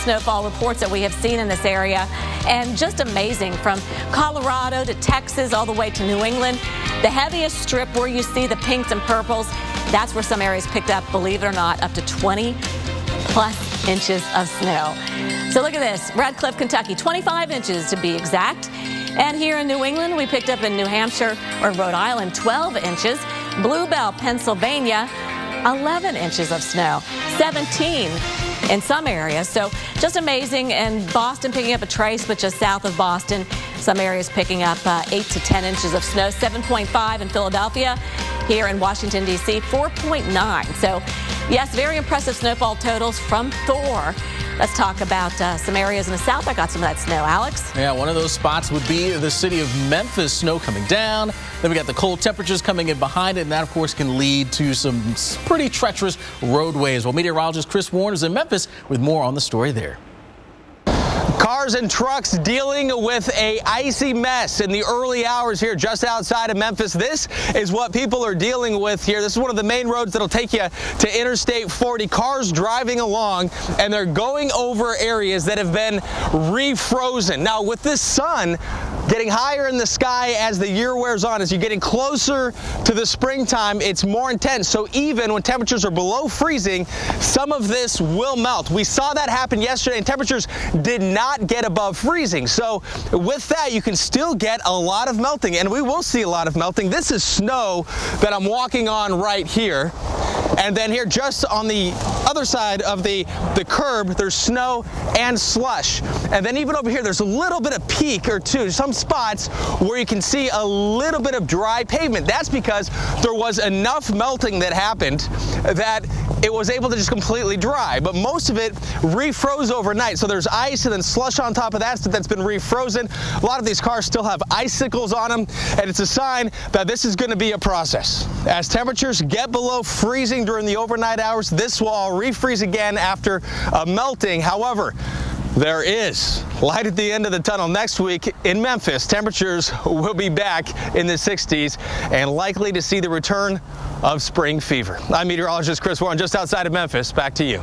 snowfall reports that we have seen in this area, and just amazing, from Colorado to Texas all the way to New England. The heaviest strip where you see the pinks and purples, that's where some areas picked up, believe it or not, up to 20+ inches of snow. So look at this, Radcliffe, Kentucky, 25 inches to be exact. And here in New England, we picked up in New Hampshire or Rhode Island 12 inches. Bluebell, Pennsylvania, 11 inches of snow, 17 in some areas. So just amazing. And Boston picking up a trace, but just south of Boston, some areas picking up 8 to 10 inches of snow, 7.5 in Philadelphia. Here in Washington, D.C., 4.9. So, yes, very impressive snowfall totals from Thor. Let's talk about some areas in the south that got some of that snow. Alex? Yeah, one of those spots would be the city of Memphis. Snow coming down. Then we got the cold temperatures coming in behind it, and that, of course, can lead to some pretty treacherous roadways. Well, meteorologist Chris Warner is in Memphis with more on the story there. Cars and trucks dealing with a icy mess in the early hours here just outside of Memphis. This is what people are dealing with here. This is one of the main roads that'll take you to Interstate 40. Cars driving along, and they're going over areas that have been refrozen. Now, with this sun getting higher in the sky as the year wears on, as you're getting closer to the springtime, it's more intense. So even when temperatures are below freezing, some of this will melt. We saw that happen yesterday, and temperatures did not get above freezing. So with that, you can still get a lot of melting, and we will see a lot of melting. This is snow that I'm walking on right here. And then here, just on the other side of the curb, there's snow and slush. And then even over here, there's a little bit of peak or two, some spots where you can see a little bit of dry pavement. That's because there was enough melting that happened that it was able to just completely dry. But most of it refroze overnight. So there's ice and then slush on top of that that's been refrozen. A lot of these cars still have icicles on them, and it's a sign that this is going to be a process. As temperatures get below freezing during the overnight hours, this will all refreeze again after melting. However, there is light at the end of the tunnel. Next week in Memphis, temperatures will be back in the 60s and likely to see the return of spring fever. I'm meteorologist Chris Warren, just outside of Memphis. Back to you.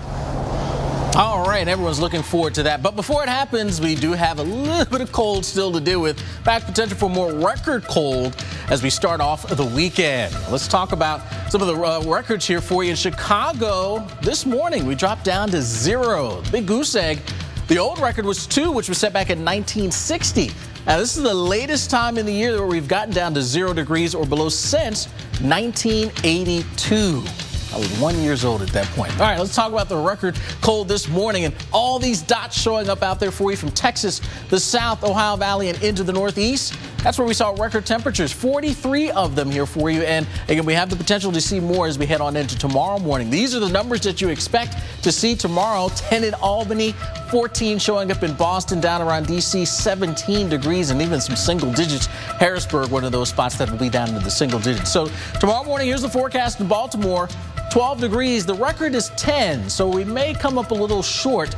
All right, everyone's looking forward to that. But before it happens, we do have a little bit of cold still to deal with. Back potential for more record cold as we start off the weekend. Let's talk about some of the records here for you. In Chicago, this morning, we dropped down to 0. Big goose egg. The old record was 2, which was set back in 1960. Now, this is the latest time in the year where we've gotten down to 0 degrees or below since 1982. I was 1 year old at that point. All right, let's talk about the record cold this morning, and all these dots showing up out there for you from Texas, the South, Ohio Valley, and into the Northeast. That's where we saw record temperatures, 43 of them here for you. And again, we have the potential to see more as we head on into tomorrow morning. These are the numbers that you expect to see tomorrow. 10 in Albany, 14 showing up in Boston, down around D.C., 17 degrees, and even some single digits. Harrisburg, one of those spots that will be down into the single digits. So tomorrow morning, here's the forecast in Baltimore. 12 degrees. The record is 10, so we may come up a little short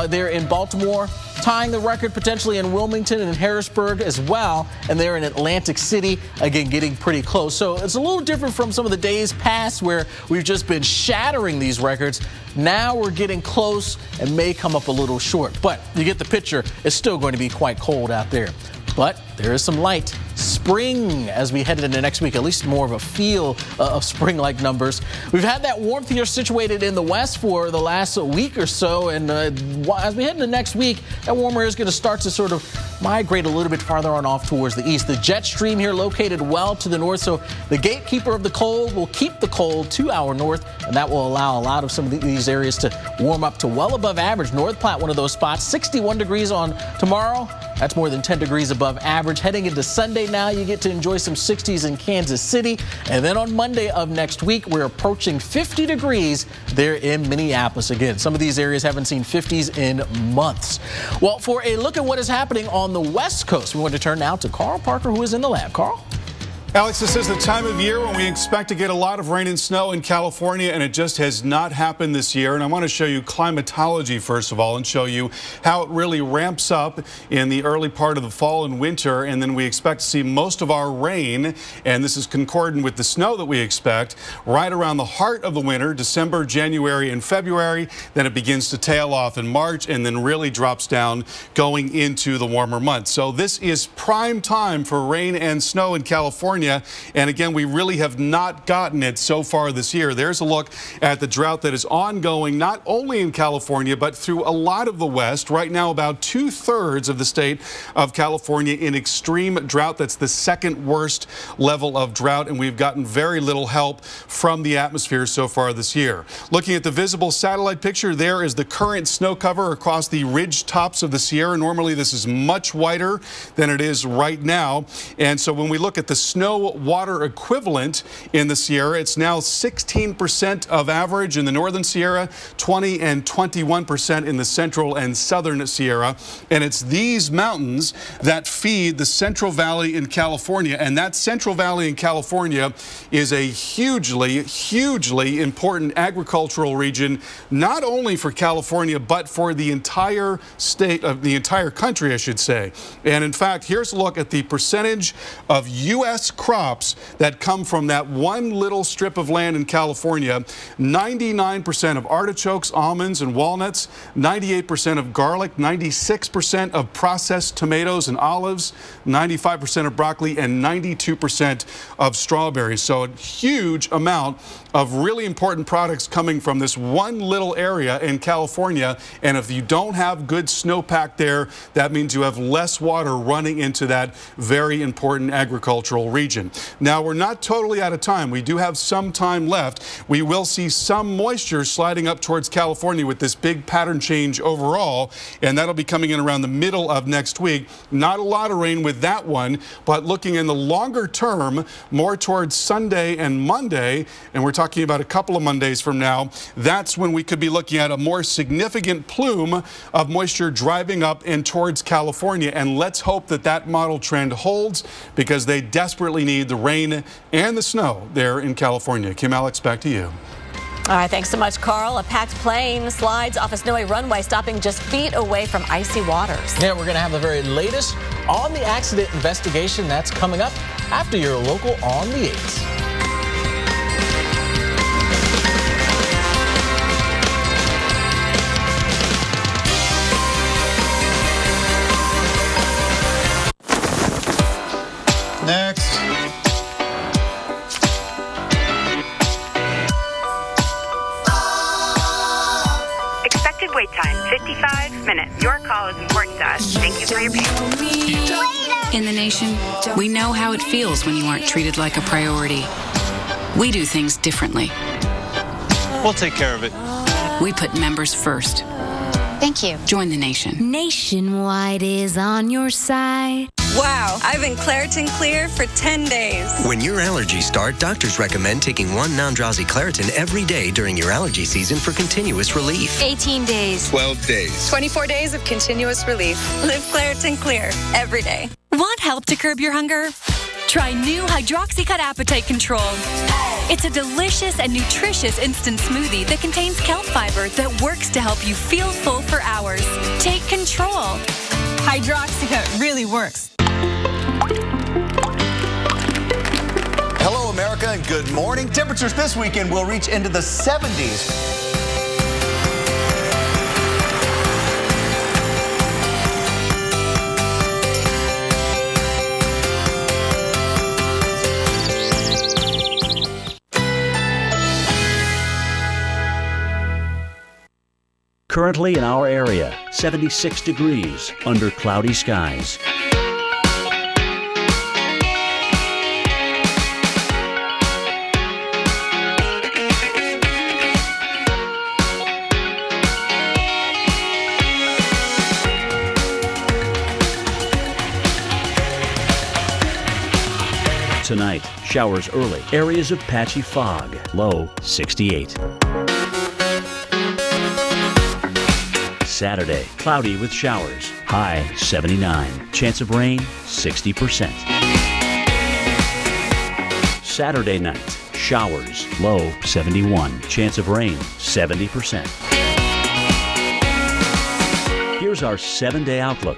there in Baltimore, tying the record potentially in Wilmington and Harrisburg as well, and there in Atlantic City, again, getting pretty close. So it's a little different from some of the days past where we've just been shattering these records. Now we're getting close and may come up a little short, but you get the picture. It's still going to be quite cold out there. But there is some light. Spring as we head into next week, at least more of a feel of spring-like numbers. We've had that warmth here situated in the west for the last week or so, and as we head into next week, that warmer air is going to start to sort of migrate a little bit farther on off towards the east. The jet stream here located well to the north, so the gatekeeper of the cold will keep the cold to our north, and that will allow a lot of some of these areas to warm up to well above average. North Platte, one of those spots, 61 degrees on tomorrow. That's more than 10 degrees above average. Heading into Sunday now, you get to enjoy some 60s in Kansas City. And then on Monday of next week, we're approaching 50 degrees there in Minneapolis. Again, some of these areas haven't seen 50s in months. Well, for a look at what is happening on the West Coast, we want to turn now to Carl Parker, who is in the lab. Carl? Alex, this is the time of year when we expect to get a lot of rain and snow in California, and it just has not happened this year. And I want to show you climatology, first of all, and show you how it really ramps up in the early part of the fall and winter. And then we expect to see most of our rain, and this is concordant with the snow that we expect, right around the heart of the winter, December, January, and February. Then it begins to tail off in March and then really drops down going into the warmer months. So this is prime time for rain and snow in California. And again, we really have not gotten it so far this year. There's a look at the drought that is ongoing, not only in California, but through a lot of the West. Right now, about 2/3 of the state of California in extreme drought. That's the second worst level of drought, and we've gotten very little help from the atmosphere so far this year. Looking at the visible satellite picture, there is the current snow cover across the ridge tops of the Sierra. Normally, this is much whiter than it is right now. And so when we look at the snow water equivalent in the Sierra, it's now 16% of average in the northern Sierra, 20 and 21% in the central and southern Sierra. And it's these mountains that feed the Central Valley in California. And that Central Valley in California is a hugely, hugely important agricultural region, not only for California, but for the entire state of the entire country, I should say. And in fact, here's a look at the percentage of U.S. crops that come from that one little strip of land in California. 99% of artichokes, almonds, and walnuts, 98% of garlic, 96% of processed tomatoes and olives, 95% of broccoli, and 92% of strawberries. So a huge amount of really important products coming from this one little area in California. And if you don't have good snowpack there, that means you have less water running into that very important agricultural region. Now, we're not totally out of time. We do have some time left. We will see some moisture sliding up towards California with this big pattern change overall, and that'll be coming in around the middle of next week. Not a lot of rain with that one, but looking in the longer term, more towards Sunday and Monday, and we're talking about a couple of Mondays from now, that's when we could be looking at a more significant plume of moisture driving up and towards California. And let's hope that that model trend holds, because they desperately need the rain and the snow there in California. Kim, Alex, back to you. All right, thanks so much, Carl. A packed plane slides off a snowy runway, stopping just feet away from icy waters. Yeah, we're going to have the very latest on the accident investigation. That's coming up after your local on the 8s. Next. Expected wait time, 55 minutes. Your call is important to us. Thank you for your patience. In the nation, we know how it feels when you aren't treated like a priority. We do things differently. We'll take care of it. We put members first. Thank you. Join the nation. Nationwide is on your side. Wow, I've been Claritin Clear for 10 days. When your allergies start, doctors recommend taking one non-drowsy Claritin every day during your allergy season for continuous relief. 18 days. 12 days. 24 days of continuous relief. Live Claritin Clear every day. Want help to curb your hunger? Try new Hydroxycut Appetite Control. It's a delicious and nutritious instant smoothie that contains kelp fiber that works to help you feel full for hours. Take control. Hydroxycut really works. Hello, America, and good morning. Temperatures this weekend will reach into the 70s. Currently in our area, 76 degrees under cloudy skies. Tonight, showers early, areas of patchy fog, low 68. Saturday, cloudy with showers, high 79. Chance of rain, 60%. Saturday night, showers, low 71. Chance of rain, 70%. Here's our 7-day outlook.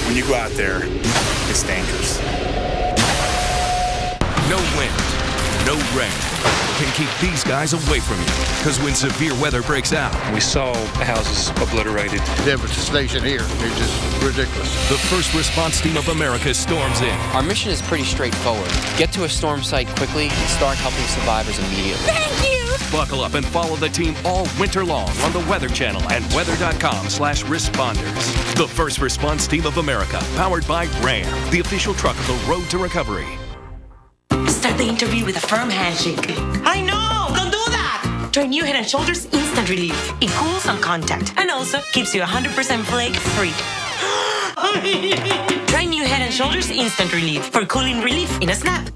When you go out there, it's dangerous. No wind, no rain can keep these guys away from you. Because when severe weather breaks out, We saw houses obliterated. Temperature station here is just ridiculous. the First Response Team of America storms in. Our mission is pretty straightforward. Get to a storm site quickly and start helping survivors immediately. Thank you! Buckle up and follow the team all winter long on the Weather Channel and weather.com/responders. The First Response Team of America, powered by RAM, the official truck of the Road to Recovery. Start the interview with a firm handshake. I know! Don't do that! Try new Head & Shoulders Instant Relief. It cools on contact and also keeps you 100% flake-free. Try new Head & Shoulders Instant Relief for cooling relief in a snap.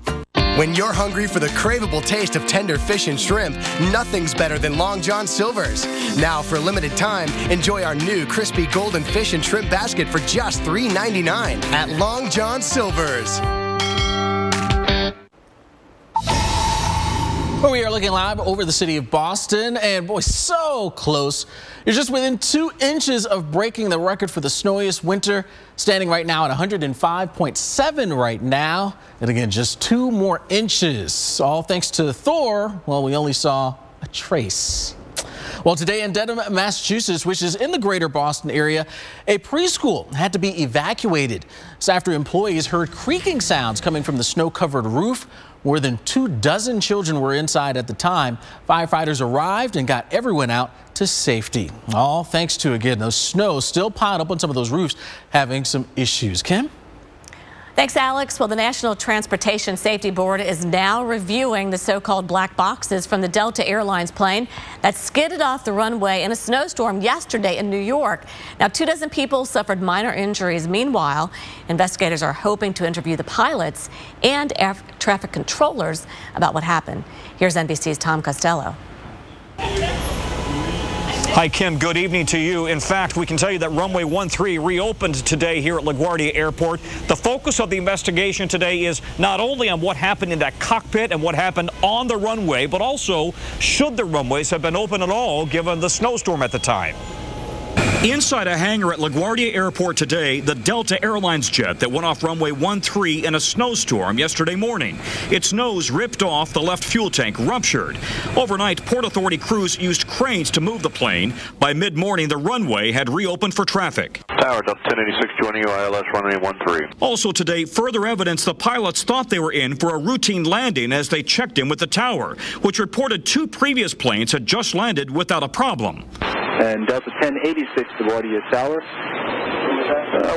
When you're hungry for the craveable taste of tender fish and shrimp, nothing's better than Long John Silver's. Now, for a limited time, enjoy our new crispy golden fish and shrimp basket for just $3.99 at Long John Silver's. We are looking live over the city of Boston, and boy, so close. You're just within 2 inches of breaking the record for the snowiest winter, standing right now at 105.7 right now. And again, just 2 more inches. All thanks to Thor, well, we only saw a trace. Well, today in Dedham, Massachusetts, which is in the greater Boston area, a preschool had to be evacuated. It's after employees heard creaking sounds coming from the snow-covered roof. More than 24 children were inside at the time. Firefighters arrived and got everyone out to safety. All thanks to, again, those snow still piled up on some of those roofs, having some issues. Kim? Thanks, Alex. Well, the National Transportation Safety Board is now reviewing the so-called black boxes from the Delta Airlines plane that skidded off the runway in a snowstorm yesterday in New York. Now, 24 people suffered minor injuries. Meanwhile, investigators are hoping to interview the pilots and air traffic controllers about what happened. Here's NBC's Tom Costello. Hi, Kim. Good evening to you. In fact, we can tell you that runway 13 reopened today here at LaGuardia Airport. The focus of the investigation today is not only on what happened in that cockpit and what happened on the runway, but also should the runways have been open at all given the snowstorm at the time. Inside a hangar at LaGuardia Airport today, the Delta Airlines jet that went off runway 13 in a snowstorm yesterday morning. Its nose ripped off, the left fuel tank ruptured. Overnight, Port Authority crews used cranes to move the plane. By mid-morning, the runway had reopened for traffic. Tower, Delta 1086 joining you, ILS runway 13. Also today, further evidence the pilots thought they were in for a routine landing as they checked in with the tower, which reported 2 previous planes had just landed without a problem. And Delta 1086 LaGuardia Tower.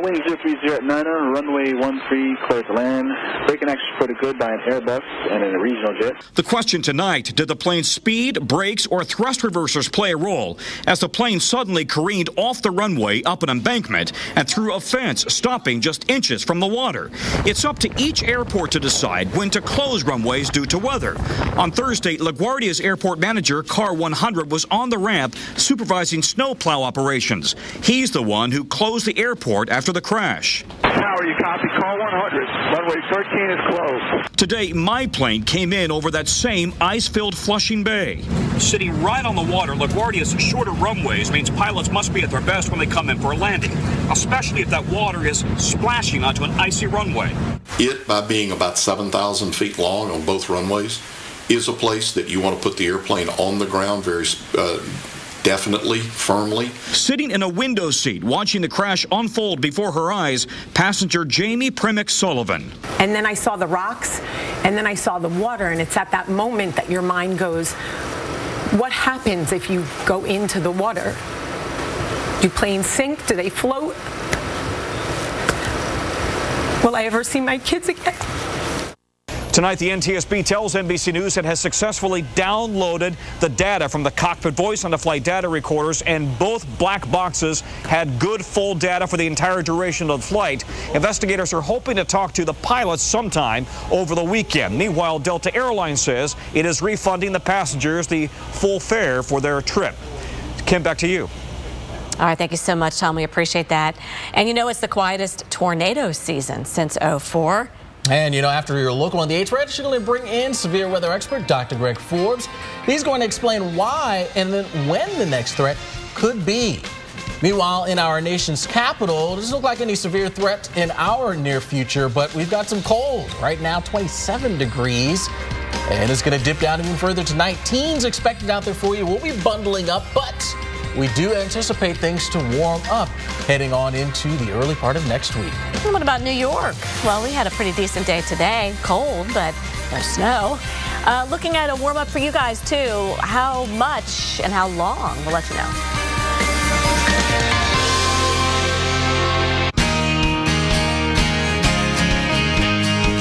Wing 030 at 9er, runway 13, clear to land. Braking action reported good by an Airbus and a regional jet. The question tonight, did the plane's speed, brakes, or thrust reversers play a role as the plane suddenly careened off the runway up an embankment and through a fence, stopping just inches from the water? It's up to each airport to decide when to close runways due to weather. On Thursday, LaGuardia's airport manager, Car 100, was on the ramp supervising snowplow operations. He's the one who closed the airport after the crash. Tower, you copy. Car 100. Runway 13 is closed. Today, my plane came in over that same ice-filled Flushing Bay. Sitting right on the water, LaGuardia's shorter runways means pilots must be at their best when they come in for a landing, especially if that water is splashing onto an icy runway. It, by being about 7,000 feet long on both runways, is a place that you want to put the airplane on the ground very definitely, firmly. Sitting in a window seat, watching the crash unfold before her eyes, passenger Jamie Primick Sullivan. And then I saw the rocks, and then I saw the water, and it's at that moment that your mind goes, what happens if you go into the water? Do planes sink? Do they float? Will I ever see my kids again? Tonight, the NTSB tells NBC News it has successfully downloaded the data from the cockpit voice onto flight data recorders, and both black boxes had good full data for the entire duration of the flight. Investigators are hoping to talk to the pilots sometime over the weekend. Meanwhile, Delta Airlines says it is refunding the passengers the full fare for their trip. Kim, back to you. All right, thank you so much, Tom. We appreciate that. And you know, it's the quietest tornado season since '04. And, you know, after your local on the 8th, we're actually going to bring in severe weather expert Dr. Greg Forbes. He's going to explain why and then when the next threat could be. Meanwhile, in our nation's capital, it doesn't look like any severe threat in our near future, but we've got some cold. Right now, 27 degrees. And it's going to dip down even further tonight. Teens expected out there for you. We'll be bundling up, but we do anticipate things to warm up heading on into the early part of next week. What about New York? Well, we had a pretty decent day today. Cold, but no snow. Looking at a warm up for you guys, too. How much and how long? We'll let you know.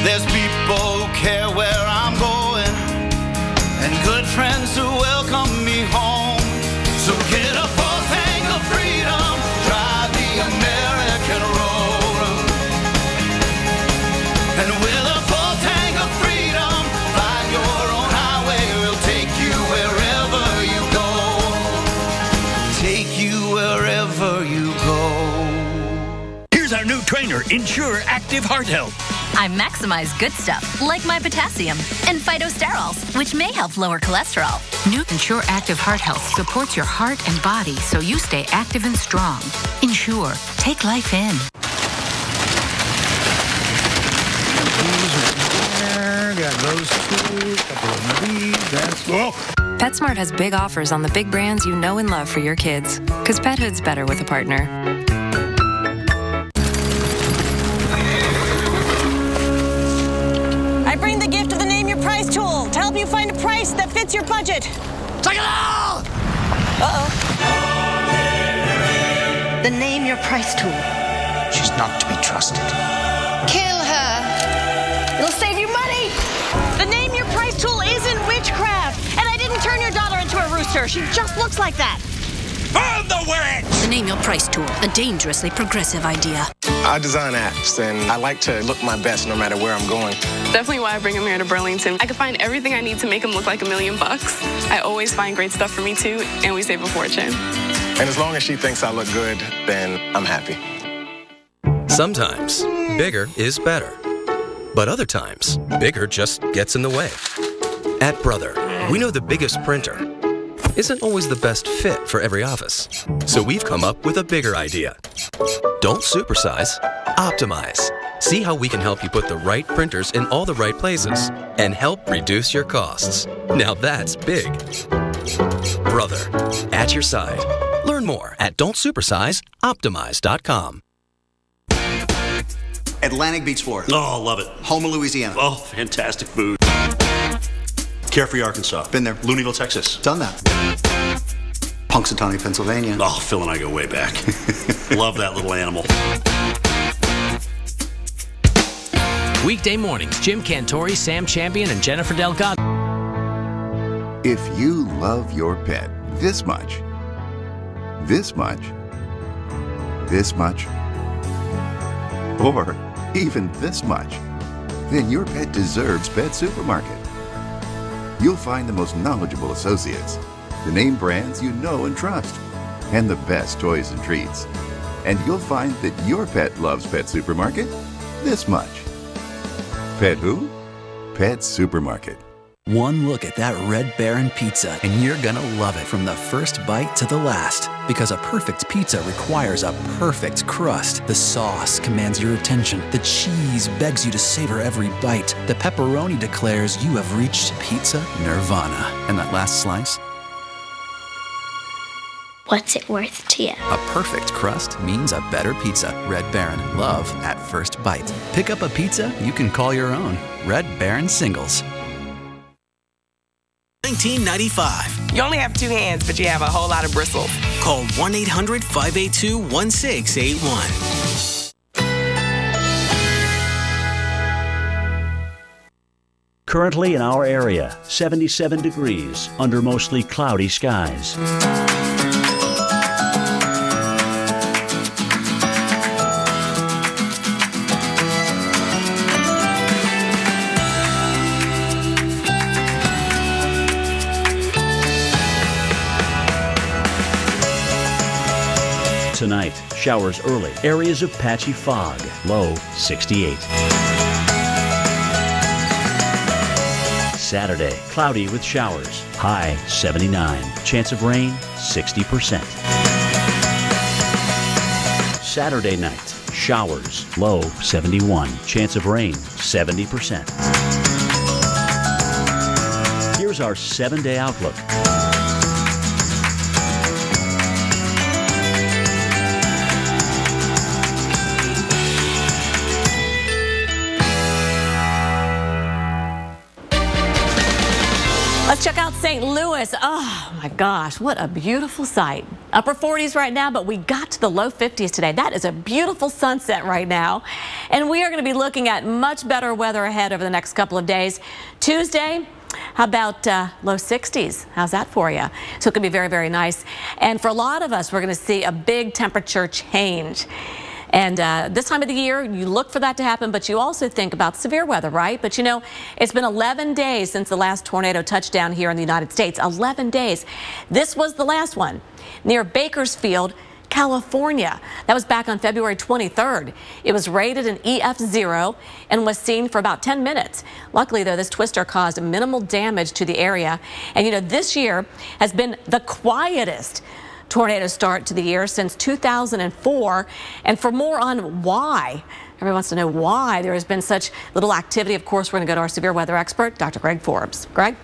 There's people who care where I'm going, and good friends who welcome me home. So get a full tank of freedom, drive the American road. And with a full tank of freedom, find your own highway, we'll take you wherever you go. Take you wherever you go. Here's our new trainer, Ensure Active Heart Health. I maximize good stuff, like my potassium, and phytosterols, which may help lower cholesterol. New Ensure Active Heart Health supports your heart and body so you stay active and strong. Ensure. Take life in. Got those two, couple of these, that's all. PetSmart has big offers on the big brands you know and love for your kids. Because pethood's better with a partner. I bring the gift of the Name Your Price tool to help you find a price that fits your budget. Take it all! Uh-oh. The Name Your Price tool. She's not to be trusted. Kill her. It'll save you money. The Name Your Price tool isn't witchcraft. And I didn't turn your daughter into a rooster. She just looks like that. Burn the witch! The Name Your Price tool, a dangerously progressive idea. I design apps, and I like to look my best no matter where I'm going. Definitely why I bring him here to Burlington. I can find everything I need to make him look like $1 million. I always find great stuff for me, too, and we save a fortune. And as long as she thinks I look good, then I'm happy. Sometimes, bigger is better. But other times, bigger just gets in the way. At Brother, we know the biggest printer isn't always the best fit for every office. So we've come up with a bigger idea. Don't supersize, optimize. See how we can help you put the right printers in all the right places and help reduce your costs. Now that's big. Brother, at your side. Learn more at don'tsupersizeoptimize.com. Atlantic Beach, Florida. Oh, love it. Houma, Louisiana. Oh, fantastic food. Carefree, Arkansas. Been there. Louisville, Texas. Done that. Punxsutawney, Pennsylvania. Oh, Phil and I go way back. Love that little animal. Weekday mornings, Jim Cantori, Sam Champion, and Jennifer Delgado. If you love your pet this much, this much, this much, or even this much, then your pet deserves Pet Supermarket. You'll find the most knowledgeable associates, the name brands you know and trust, and the best toys and treats. And you'll find that your pet loves Pet Supermarket this much. Pet who? Pet Supermarket. One look at that Red Baron pizza, and you're gonna love it from the first bite to the last. Because a perfect pizza requires a perfect crust. The sauce commands your attention. The cheese begs you to savor every bite. The pepperoni declares you have reached pizza nirvana. And that last slice? What's it worth to you? A perfect crust means a better pizza. Red Baron. Love at first bite. Pick up a pizza you can call your own. Red Baron Singles. 1995. You only have 2 hands, but you have a whole lot of bristles. Call 1-800-582-1681. Currently in our area, 77 degrees under mostly cloudy skies. Tonight, showers early, areas of patchy fog, low 68. Saturday, cloudy with showers, high 79. Chance of rain, 60%. Saturday night, showers, low 71. Chance of rain, 70%. Here's our 7-day outlook. Let's check out St. Louis. Oh my gosh, what a beautiful sight. Upper 40s right now, but we got to the low 50s today. That is a beautiful sunset right now. And we are going to be looking at much better weather ahead over the next couple of days. Tuesday, how about low 60s? How's that for you? So it could be very, very nice. And for a lot of us, we're going to see a big temperature change. And this time of the year, you look for that to happen, but you also think about severe weather, right? But you know, it's been 11 days since the last tornado touchdown here in the United States. 11 days. This was the last one near Bakersfield, California. That was back on February 23rd. It was rated an EF0 and was seen for about 10 minutes. Luckily, though, this twister caused minimal damage to the area. And you know, this year has been the quietest tornado start to the year since 2004. And for more on why, everyone wants to know why there has been such little activity, of course, we're going to go to our severe weather expert, Dr. Greg Forbes. Greg?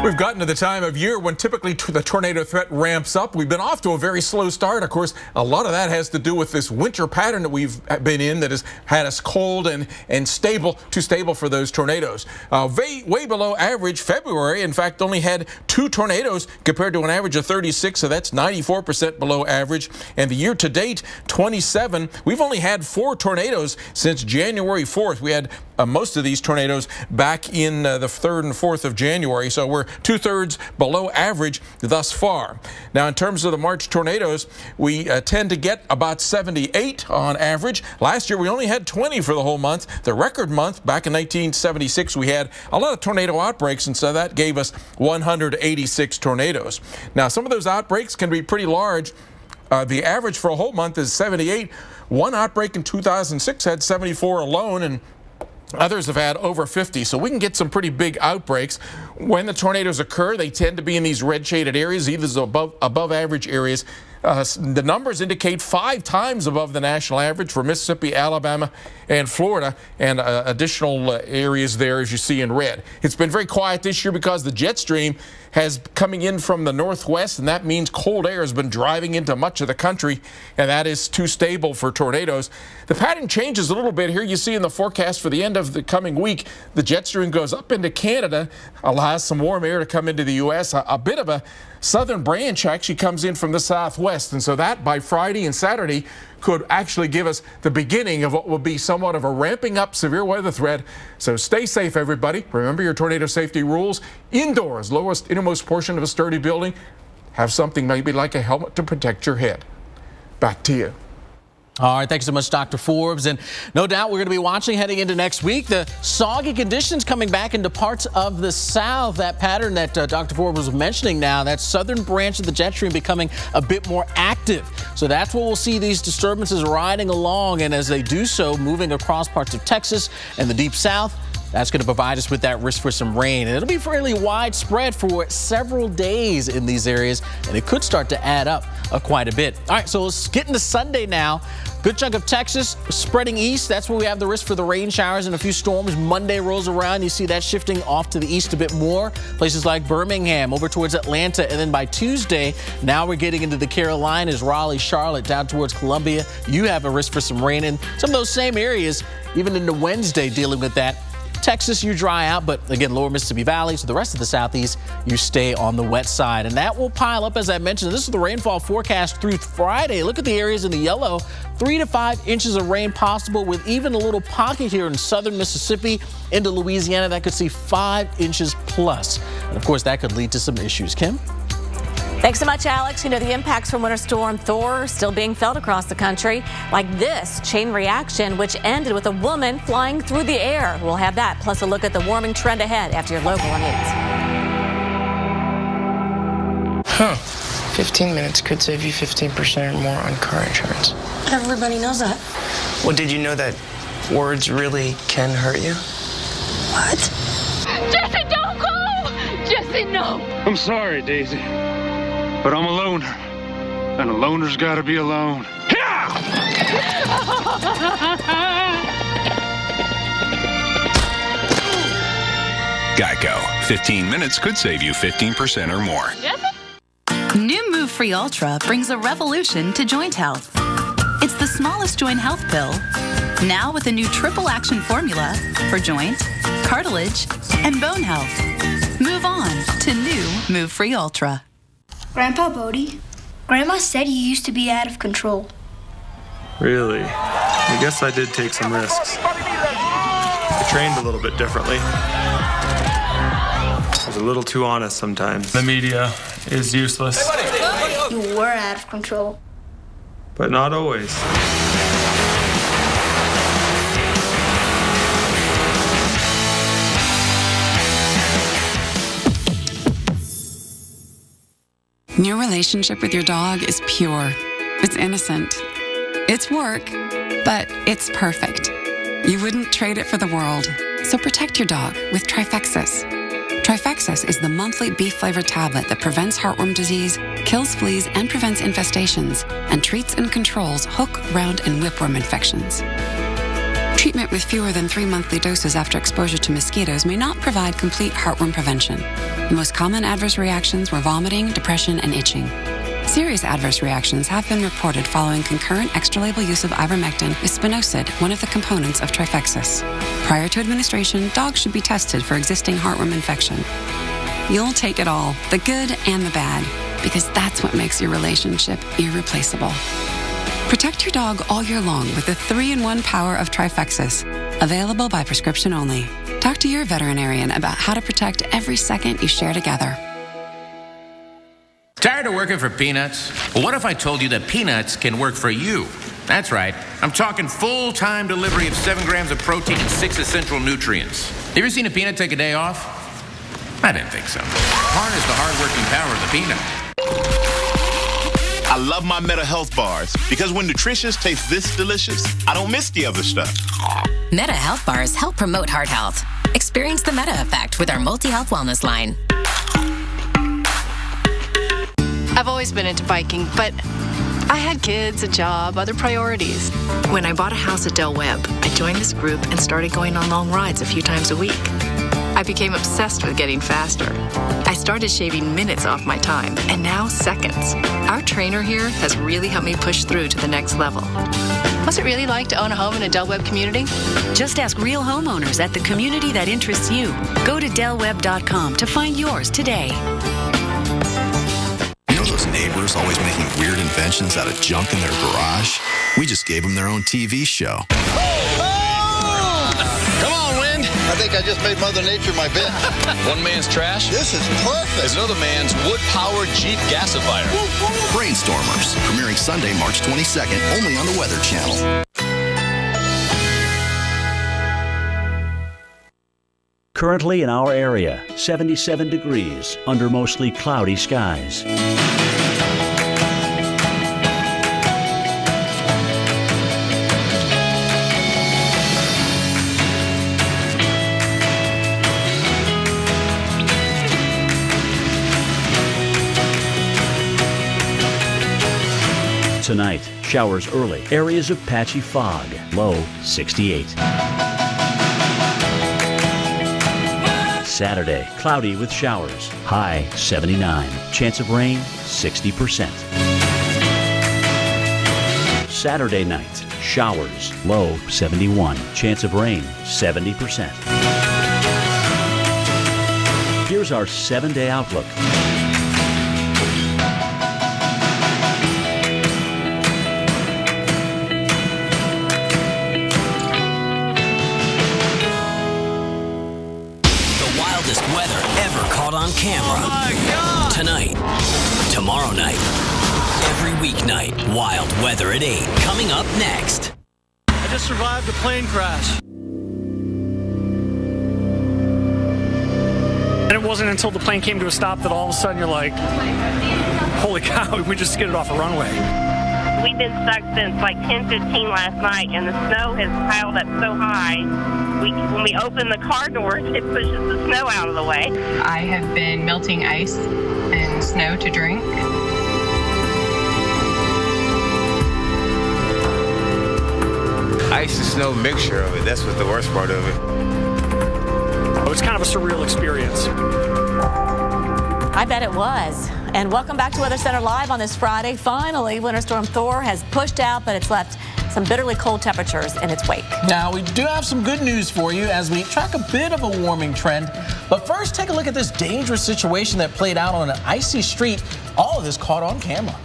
We've gotten to the time of year when typically the tornado threat ramps up. We've been off to a very slow start. Of course, a lot of that has to do with this winter pattern that we've been in that has had us cold and stable, too stable for those tornadoes. Way below average February. In fact, only had 2 tornadoes compared to an average of 36, so that's 94% below average. And the year to date, 27. We've only had 4 tornadoes since January 4th. We had most of these tornadoes back in the 3rd and 4th of January, so we're 2/3 below average thus far. Now, in terms of the March tornadoes, we tend to get about 78 on average. Last year, we only had 20 for the whole month. The record month back in 1976, we had a lot of tornado outbreaks, and so that gave us 186 tornadoes. Now, some of those outbreaks can be pretty large. The average for a whole month is 78. One outbreak in 2006 had 74 alone, and others have had over 50, so we can get some pretty big outbreaks. When the tornadoes occur, they tend to be in these red shaded areas, either above average areas. The numbers indicate 5 times above the national average for Mississippi, Alabama, and Florida, and additional areas there as you see in red. It's been very quiet this year because the jet stream has coming in from the northwest, and that means cold air has been driving into much of the country, and that is too stable for tornadoes. The pattern changes a little bit here. You see in the forecast for the end of the coming week, the jet stream goes up into Canada, allows some warm air to come into the U.S. A bit of a southern branch actually comes in from the southwest, and so that by Friday and Saturday could actually give us the beginning of what will be somewhat of a ramping up severe weather threat. So stay safe, everybody. Remember your tornado safety rules. Indoors, lowest innermost portion of a sturdy building. Have something maybe like a helmet to protect your head. Back to you. All right, thanks so much, Dr. Forbes. And no doubt we're going to be watching heading into next week. The soggy conditions coming back into parts of the south. That pattern that Dr. Forbes was mentioning now, that southern branch of the jet stream becoming a bit more active. So that's what we'll see these disturbances riding along. And as they do so, moving across parts of Texas and the deep south, that's going to provide us with that risk for some rain. And it'll be fairly widespread for several days in these areas, and it could start to add up quite a bit. All right, so let's get into Sunday now. Good chunk of Texas spreading east. That's where we have the risk for the rain showers and a few storms. Monday rolls around. You see that shifting off to the east a bit more. Places like Birmingham over towards Atlanta. And then by Tuesday, now we're getting into the Carolinas, Raleigh, Charlotte, down towards Columbia. You have a risk for some rain in some of those same areas, even into Wednesday dealing with that. Texas, you dry out, but again, lower Mississippi Valley, so the rest of the southeast, you stay on the wet side. And that will pile up, as I mentioned. This is the rainfall forecast through Friday. Look at the areas in the yellow. 3 to 5 inches of rain possible, with even a little pocket here in southern Mississippi into Louisiana that could see 5 inches plus. And of course, that could lead to some issues. Kim? Thanks so much, Alex. You know, the impacts from Winter Storm Thor are still being felt across the country, like this chain reaction, which ended with a woman flying through the air. We'll have that, plus a look at the warming trend ahead after your local news. 15 minutes could save you 15% or more on car insurance. Everybody knows that. Well, did you know that words really can hurt you? What? Jesse, don't go! Jesse, no! I'm sorry, Daisy, but I'm a loner, and a loner's gotta be alone. Geico. 15 minutes could save you 15% or more. New Move Free Ultra brings a revolution to joint health. It's the smallest joint health pill, now with a new triple action formula for joint, cartilage, and bone health. Move on to new Move Free Ultra. Grandpa Bodie, Grandma said you used to be out of control. Really? I guess I did take some risks. I trained a little bit differently. I was a little too honest sometimes. The media is useless. You were out of control. But not always. Your relationship with your dog is pure. It's innocent. It's work, but it's perfect. You wouldn't trade it for the world. So protect your dog with Trifexis. Trifexis is the monthly beef-flavored tablet that prevents heartworm disease, kills fleas, and prevents infestations, and treats and controls hook, round, and whipworm infections. Treatment with fewer than 3 monthly doses after exposure to mosquitoes may not provide complete heartworm prevention. The most common adverse reactions were vomiting, depression, and itching. Serious adverse reactions have been reported following concurrent extra-label use of ivermectin with spinosad, one of the components of Trifexis. Prior to administration, dogs should be tested for existing heartworm infection. You'll take it all, the good and the bad, because that's what makes your relationship irreplaceable. Protect your dog all year long with the 3-in-1 power of Trifexis, available by prescription only. Talk to your veterinarian about how to protect every second you share together. Tired of working for peanuts? Well, what if I told you that peanuts can work for you? That's right. I'm talking full-time delivery of 7 grams of protein and 6 essential nutrients. Have you ever seen a peanut take a day off? I didn't think so. Harness the hard-working power of the peanut. I love my Meta Health Bars because when nutritious tastes this delicious, I don't miss the other stuff. Meta Health Bars help promote heart health. Experience the Meta effect with our multi-health wellness line. I've always been into biking, but I had kids, a job, other priorities. When I bought a house at Del Webb, I joined this group and started going on long rides a few times a week. I became obsessed with getting faster. I started shaving minutes off my time, and now seconds. Our trainer here has really helped me push through to the next level. What's it really like to own a home in a Del Webb community? Just ask real homeowners at the community that interests you. Go to delwebb.com to find yours today. You know those neighbors always making weird inventions out of junk in their garage? We just gave them their own TV show. Come on, Wind. I think I just made Mother Nature my bet. One man's trash. This is perfect. Is another man's wood-powered Jeep gasifier. Brainstormers, premiering Sunday, March 22nd, only on the Weather Channel. Currently in our area, 77 degrees under mostly cloudy skies. Tonight, showers early, areas of patchy fog, low 68. Saturday, cloudy with showers, high 79. Chance of rain, 60%. Saturday night, showers, low 71. Chance of rain, 70%. Here's our 7-day outlook. Weather ever caught on camera. Oh my God. Tonight, tomorrow night, every weeknight, wild weather at 8. Coming up next. I just survived a plane crash. And it wasn't until the plane came to a stop that all of a sudden you're like, holy cow, we just skidded off a runway. We've been stuck since like 10:15 last night, and the snow has piled up so high. When we open the car doors, it pushes the snow out of the way. I have been melting ice and snow to drink. Ice and snow mixture of it, that's what the worst part of it. Oh, it's kind of a surreal experience. I bet it was. And welcome back to Weather Center Live on this Friday. Finally, Winter Storm Thor has pushed out, but it's left some bitterly cold temperatures in its wake. Now, we do have some good news for you as we track a bit of a warming trend. But first, take a look at this dangerous situation that played out on an icy street. All of this caught on camera.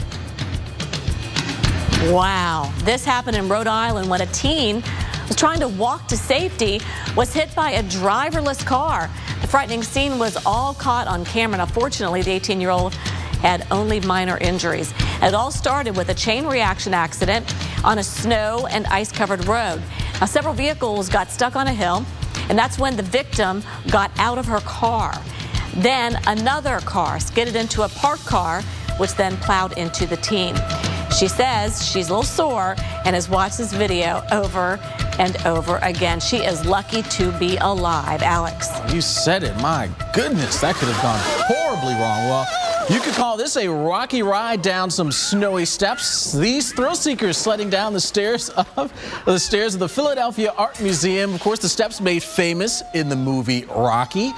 Wow. This happened in Rhode Island when a teen was trying to walk to safety, was hit by a driverless car. The frightening scene was all caught on camera. Now, fortunately, the 18-year-old had only minor injuries. It all started with a chain reaction accident on a snow and ice-covered road. Now, several vehicles got stuck on a hill, and that's when the victim got out of her car. Then another car skidded into a parked car, which then plowed into the teen. She says she's a little sore and has watched this video over and over again. She is lucky to be alive. Alex. You said it. My goodness, that could have gone horribly wrong. Well, you could call this a rocky ride down some snowy steps. These thrill seekers sledding down the stairs of the Philadelphia Art Museum. Of course, the steps made famous in the movie Rocky.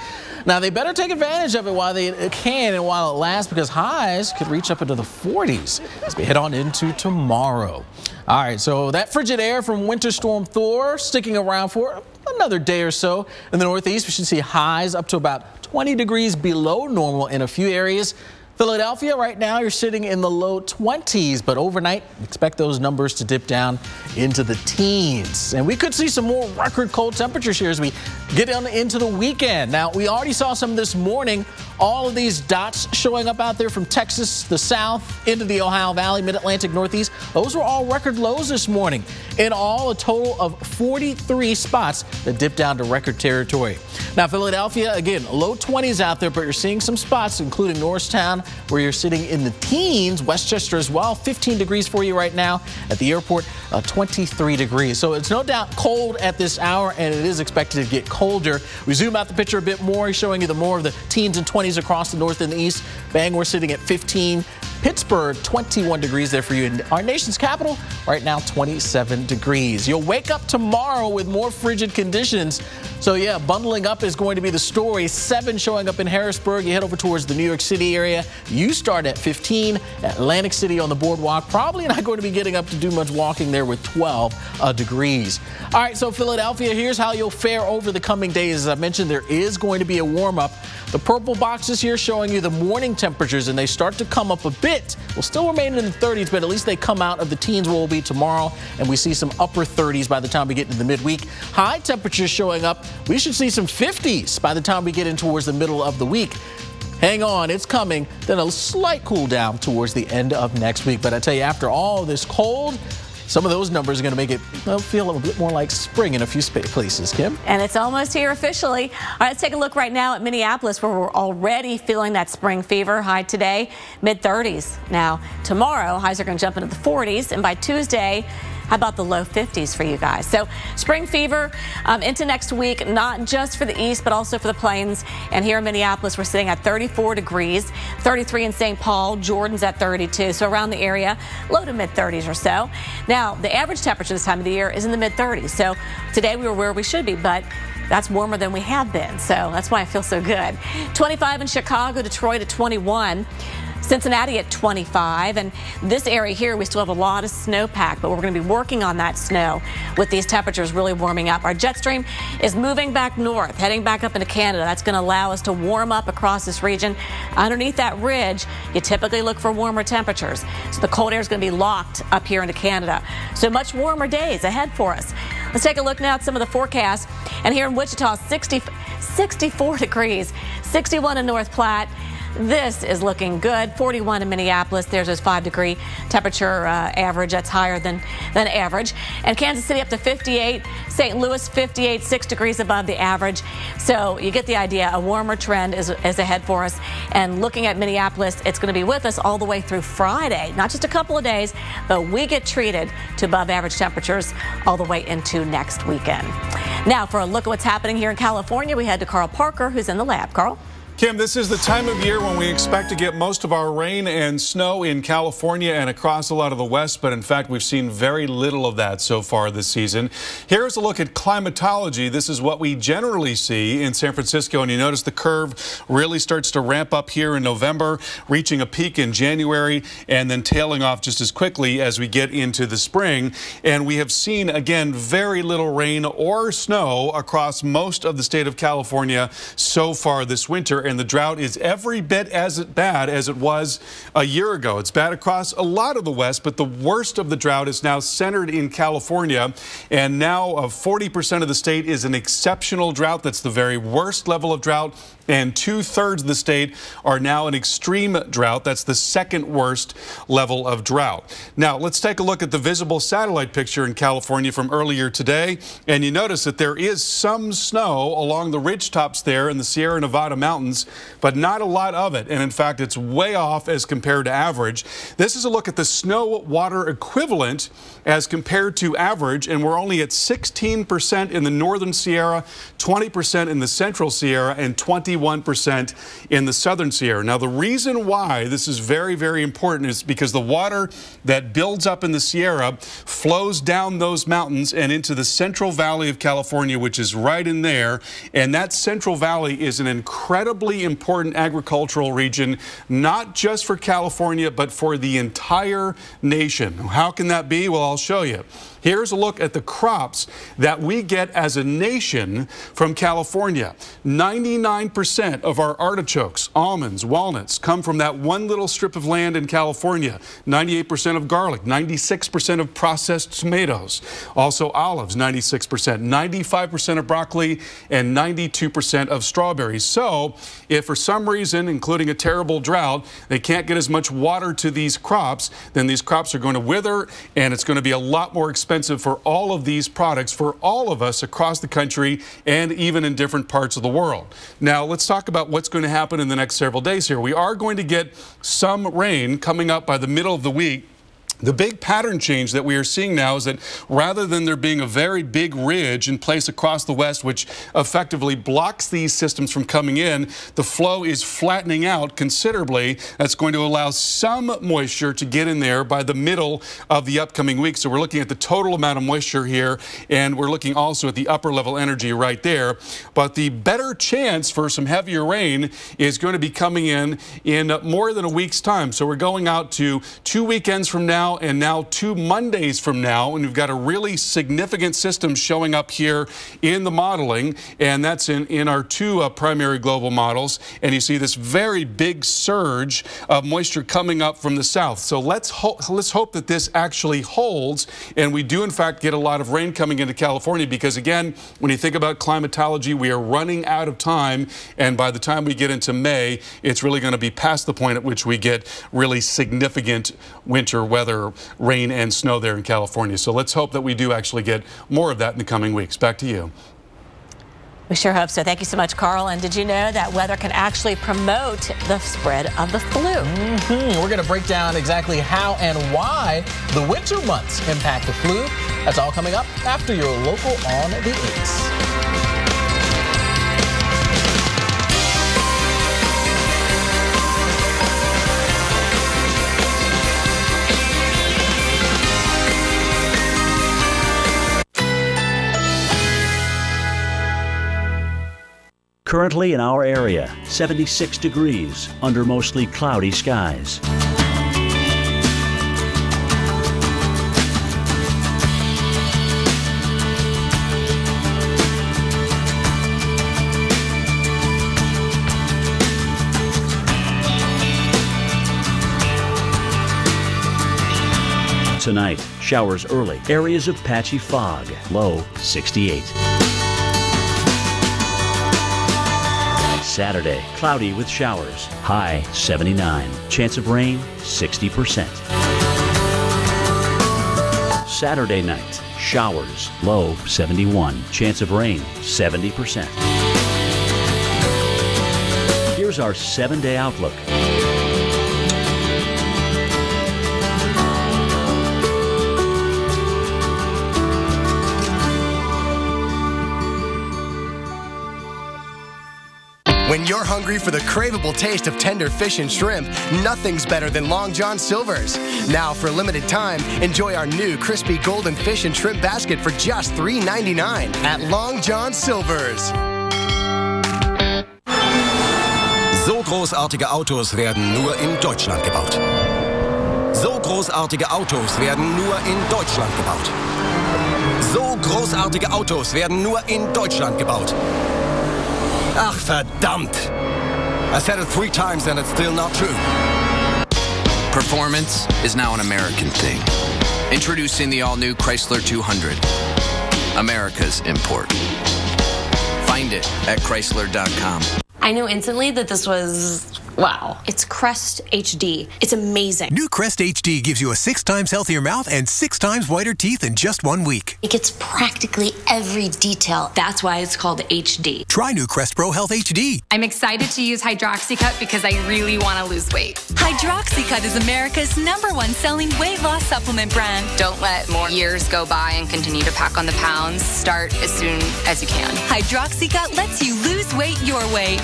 Now, they better take advantage of it while they can and while it lasts, because highs could reach up into the 40s as we head on into tomorrow. All right, so that frigid air from Winter Storm Thor sticking around for another day or so. In the Northeast, we should see highs up to about 20 degrees below normal in a few areas. Philadelphia, right now, you're sitting in the low 20s, but overnight, expect those numbers to dip down into the teens. And we could see some more record cold temperatures here as we get into the weekend. Now, we already saw some this morning. All of these dots showing up out there from Texas, the South, into the Ohio Valley, Mid-Atlantic, Northeast. Those were all record lows this morning. In all, a total of 43 spots that dipped down to record territory. Now, Philadelphia, again, low 20s out there, but you're seeing some spots, including Norristown, where you're sitting in the teens. Westchester as well, 15 degrees for you right now. At the airport, 23 degrees. So it's no doubt cold at this hour, and it is expected to get colder. We zoom out the picture a bit more, showing you the more of the teens and 20s across the north and the east. Bangor sitting at 15. Pittsburgh, 21 degrees there for you. In our nation's capital, right now, 27 degrees. You'll wake up tomorrow with more frigid conditions. So, yeah, bundling up is going to be the story. 7 showing up in Harrisburg. You head over towards the New York City area. You start at 15. Atlantic City on the boardwalk. Probably not going to be getting up to do much walking there with 12 degrees. All right, so Philadelphia, here's how you'll fare over the coming days. As I mentioned, there is going to be a warm-up. The purple boxes here showing you the morning temperatures, and they start to come up a bit. We'll still remain in the 30s, but at least they come out of the teens where we'll be tomorrow, and we see some upper 30s by the time we get into the midweek. High temperatures showing up. We should see some 50s by the time we get in towards the middle of the week. Hang on, it's coming. Then a slight cool down towards the end of next week. But I tell you, after all this cold, some of those numbers are going to make it feel a bit more like spring in a few places, Kim. And it's almost here officially. All right, let's take a look right now at Minneapolis, where we're already feeling that spring fever. High today, mid-30s. Now, tomorrow, highs are going to jump into the 40s. And by Tuesday, how about the low 50s for you guys? So spring fever into next week, not just for the east, but also for the plains. And here in Minneapolis, we're sitting at 34 degrees, 33 in St. Paul, Jordan's at 32. So around the area, low to mid 30s or so. Now, the average temperature this time of the year is in the mid 30s. So today we were where we should be, but that's warmer than we have been. So that's why I feel so good. 25 in Chicago, Detroit at 21. Cincinnati at 25, and this area here we still have a lot of snowpack, but we're going to be working on that snow with these temperatures really warming up. Our jet stream is moving back north, heading back up into Canada. That's going to allow us to warm up across this region. Underneath that ridge, you typically look for warmer temperatures, so the cold air is going to be locked up here into Canada. So much warmer days ahead for us. Let's take a look now at some of the forecasts. And here in Wichita, 64 degrees, 61 in North Platte. This is looking good. 41 in Minneapolis. There's a 5-degree temperature average. That's higher than average. And Kansas City up to 58. St. Louis 58, 6 degrees above the average. So you get the idea. A warmer trend is ahead for us. And looking at Minneapolis, it's going to be with us all the way through Friday. Not just a couple of days, but we get treated to above average temperatures all the way into next weekend. Now for a look at what's happening here in California, we head to Carl Parker, who's in the lab. Carl? Kim, this is the time of year when we expect to get most of our rain and snow in California and across a lot of the West, but in fact, we've seen very little of that so far this season. Here's a look at climatology. This is what we generally see in San Francisco, and you notice the curve really starts to ramp up here in November, reaching a peak in January, and then tailing off just as quickly as we get into the spring. And we have seen, again, very little rain or snow across most of the state of California so far this winter. And the drought is every bit as bad as it was a year ago. It's bad across a lot of the West, but the worst of the drought is now centered in California. And now 40% of the state is an exceptional drought. That's the very worst level of drought. And 2/3 of the state are now in extreme drought. That's the second worst level of drought. Now, let's take a look at the visible satellite picture in California from earlier today. And you notice that there is some snow along the ridge tops there in the Sierra Nevada mountains, but not a lot of it. And in fact, it's way off as compared to average. This is a look at the snow water equivalent as compared to average. And we're only at 16% in the northern Sierra, 20% in the central Sierra, and 21% in the southern Sierra. Now, the reason why this is very, very important is because the water that builds up in the Sierra flows down those mountains and into the Central Valley of California, which is right in there. And that Central Valley is an incredibly important agricultural region, not just for California, but for the entire nation. How can that be? Well, I'll show you. Here's a look at the crops that we get as a nation from California. 99% of our artichokes, almonds, walnuts come from that one little strip of land in California. 98% of garlic, 96% of processed tomatoes. Also olives, 96%, 95% of broccoli, and 92% of strawberries. So if for some reason, including a terrible drought, they can't get as much water to these crops, then these crops are going to wither, and it's going to be a lot more expensive for all of these products for all of us across the country and even in different parts of the world. Now, let's talk about what's going to happen in the next several days here. We are going to get some rain coming up by the middle of the week. The big pattern change that we are seeing now is that rather than there being a very big ridge in place across the West, which effectively blocks these systems from coming in, the flow is flattening out considerably. That's going to allow some moisture to get in there by the middle of the upcoming week. So we're looking at the total amount of moisture here, and we're looking also at the upper level energy right there. But the better chance for some heavier rain is going to be coming in more than a week's time. So we're going out to 2 weekends from now, and now 2 Mondays from now, and we've got a really significant system showing up here in the modeling, and that's in our 2 primary global models. And you see this very big surge of moisture coming up from the south. So let's hope that this actually holds, and we do in fact get a lot of rain coming into California, because again, when you think about climatology, we are running out of time, and by the time we get into May, it's really going to be past the point at which we get really significant winter weather, rain and snow there in California. So let's hope that we do actually get more of that in the coming weeks. Back to you. We sure hope so. Thank you so much, Carl. And did you know that weather can actually promote the spread of the flu? We're going to break down exactly how and why the winter months impact the flu. That's all coming up after your local on the 8s. Currently in our area, 76 degrees under mostly cloudy skies. Tonight, showers early, areas of patchy fog, low 68. Saturday, cloudy with showers, high 79. Chance of rain, 60%. Saturday night, showers, low 71. Chance of rain, 70%. Here's our 7-day outlook. When you're hungry for the craveable taste of tender fish and shrimp, nothing's better than Long John Silver's. Now, for a limited time, enjoy our new crispy golden fish and shrimp basket for just $3.99 at Long John Silver's. So großartige Autos werden nur in Deutschland gebaut. So großartige Autos werden nur in Deutschland gebaut. So großartige Autos werden nur in Deutschland gebaut. Ach, verdammt! I said it 3 times and it's still not true. Performance is now an American thing. Introducing the all-new Chrysler 200. America's import. Find it at Chrysler.com. I knew instantly that this was, wow. It's Crest HD. It's amazing. New Crest HD gives you a 6 times healthier mouth and 6 times whiter teeth in just 1 week. It gets practically every detail. That's why it's called HD. Try new Crest Pro Health HD. I'm excited to use Hydroxycut because I really want to lose weight. Hydroxycut is America's #1 selling weight loss supplement brand. Don't let more years go by and continue to pack on the pounds. Start as soon as you can. Hydroxycut lets you lose weight your way.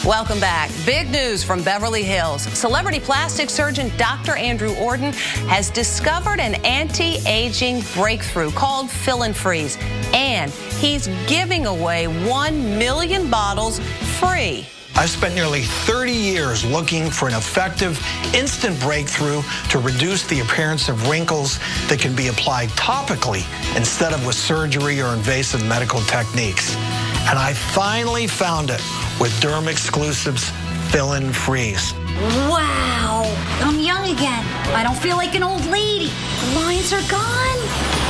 Welcome back. Big news from Beverly Hills. Celebrity plastic surgeon Dr. Andrew Orden has discovered an anti-aging breakthrough called Fill and Freeze. And he's giving away 1 million bottles free. I've spent nearly 30 years looking for an effective, instant breakthrough to reduce the appearance of wrinkles that can be applied topically instead of with surgery or invasive medical techniques. And I finally found it with Derm Exclusives Fill and Freeze. Wow, I'm young again. I don't feel like an old lady. The lines are gone.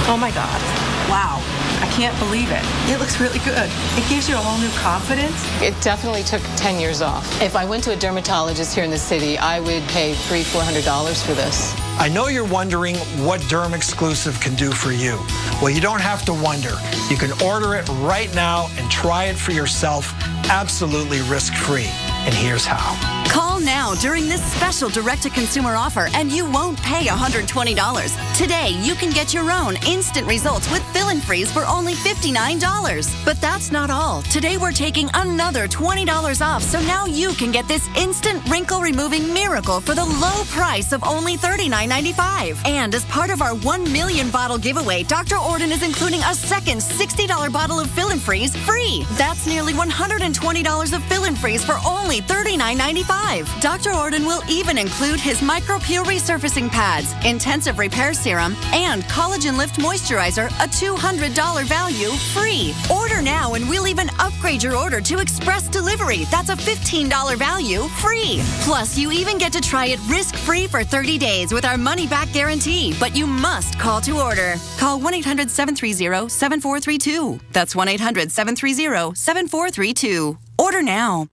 Oh my God. Wow. I can't believe it. It looks really good. It gives you a whole new confidence. It definitely took 10 years off. If I went to a dermatologist here in the city, I would pay $300-400 for this. I know you're wondering what Derm Exclusive can do for you. Well, you don't have to wonder. You can order it right now and try it for yourself absolutely risk-free. And here's how. Call now during this special direct-to-consumer offer and you won't pay $120. Today, you can get your own instant results with Fill and Freeze for only $59. But that's not all. Today, we're taking another $20 off, so now you can get this instant wrinkle-removing miracle for the low price of only $39.95. And as part of our 1 million bottle giveaway, Dr. Orden is including a second $60 bottle of Fill and Freeze free. That's nearly $120 of Fill and Freeze for only $39.95. Dr. Orden will even include his MicroPure resurfacing pads, intensive repair serum, and Collagen Lift moisturizer, a $200 value, free. Order now and we'll even upgrade your order to express delivery. That's a $15 value, free. Plus, you even get to try it risk-free for 30 days with our money-back guarantee. But you must call to order. Call 1-800-730-7432. That's 1-800-730-7432. Order now.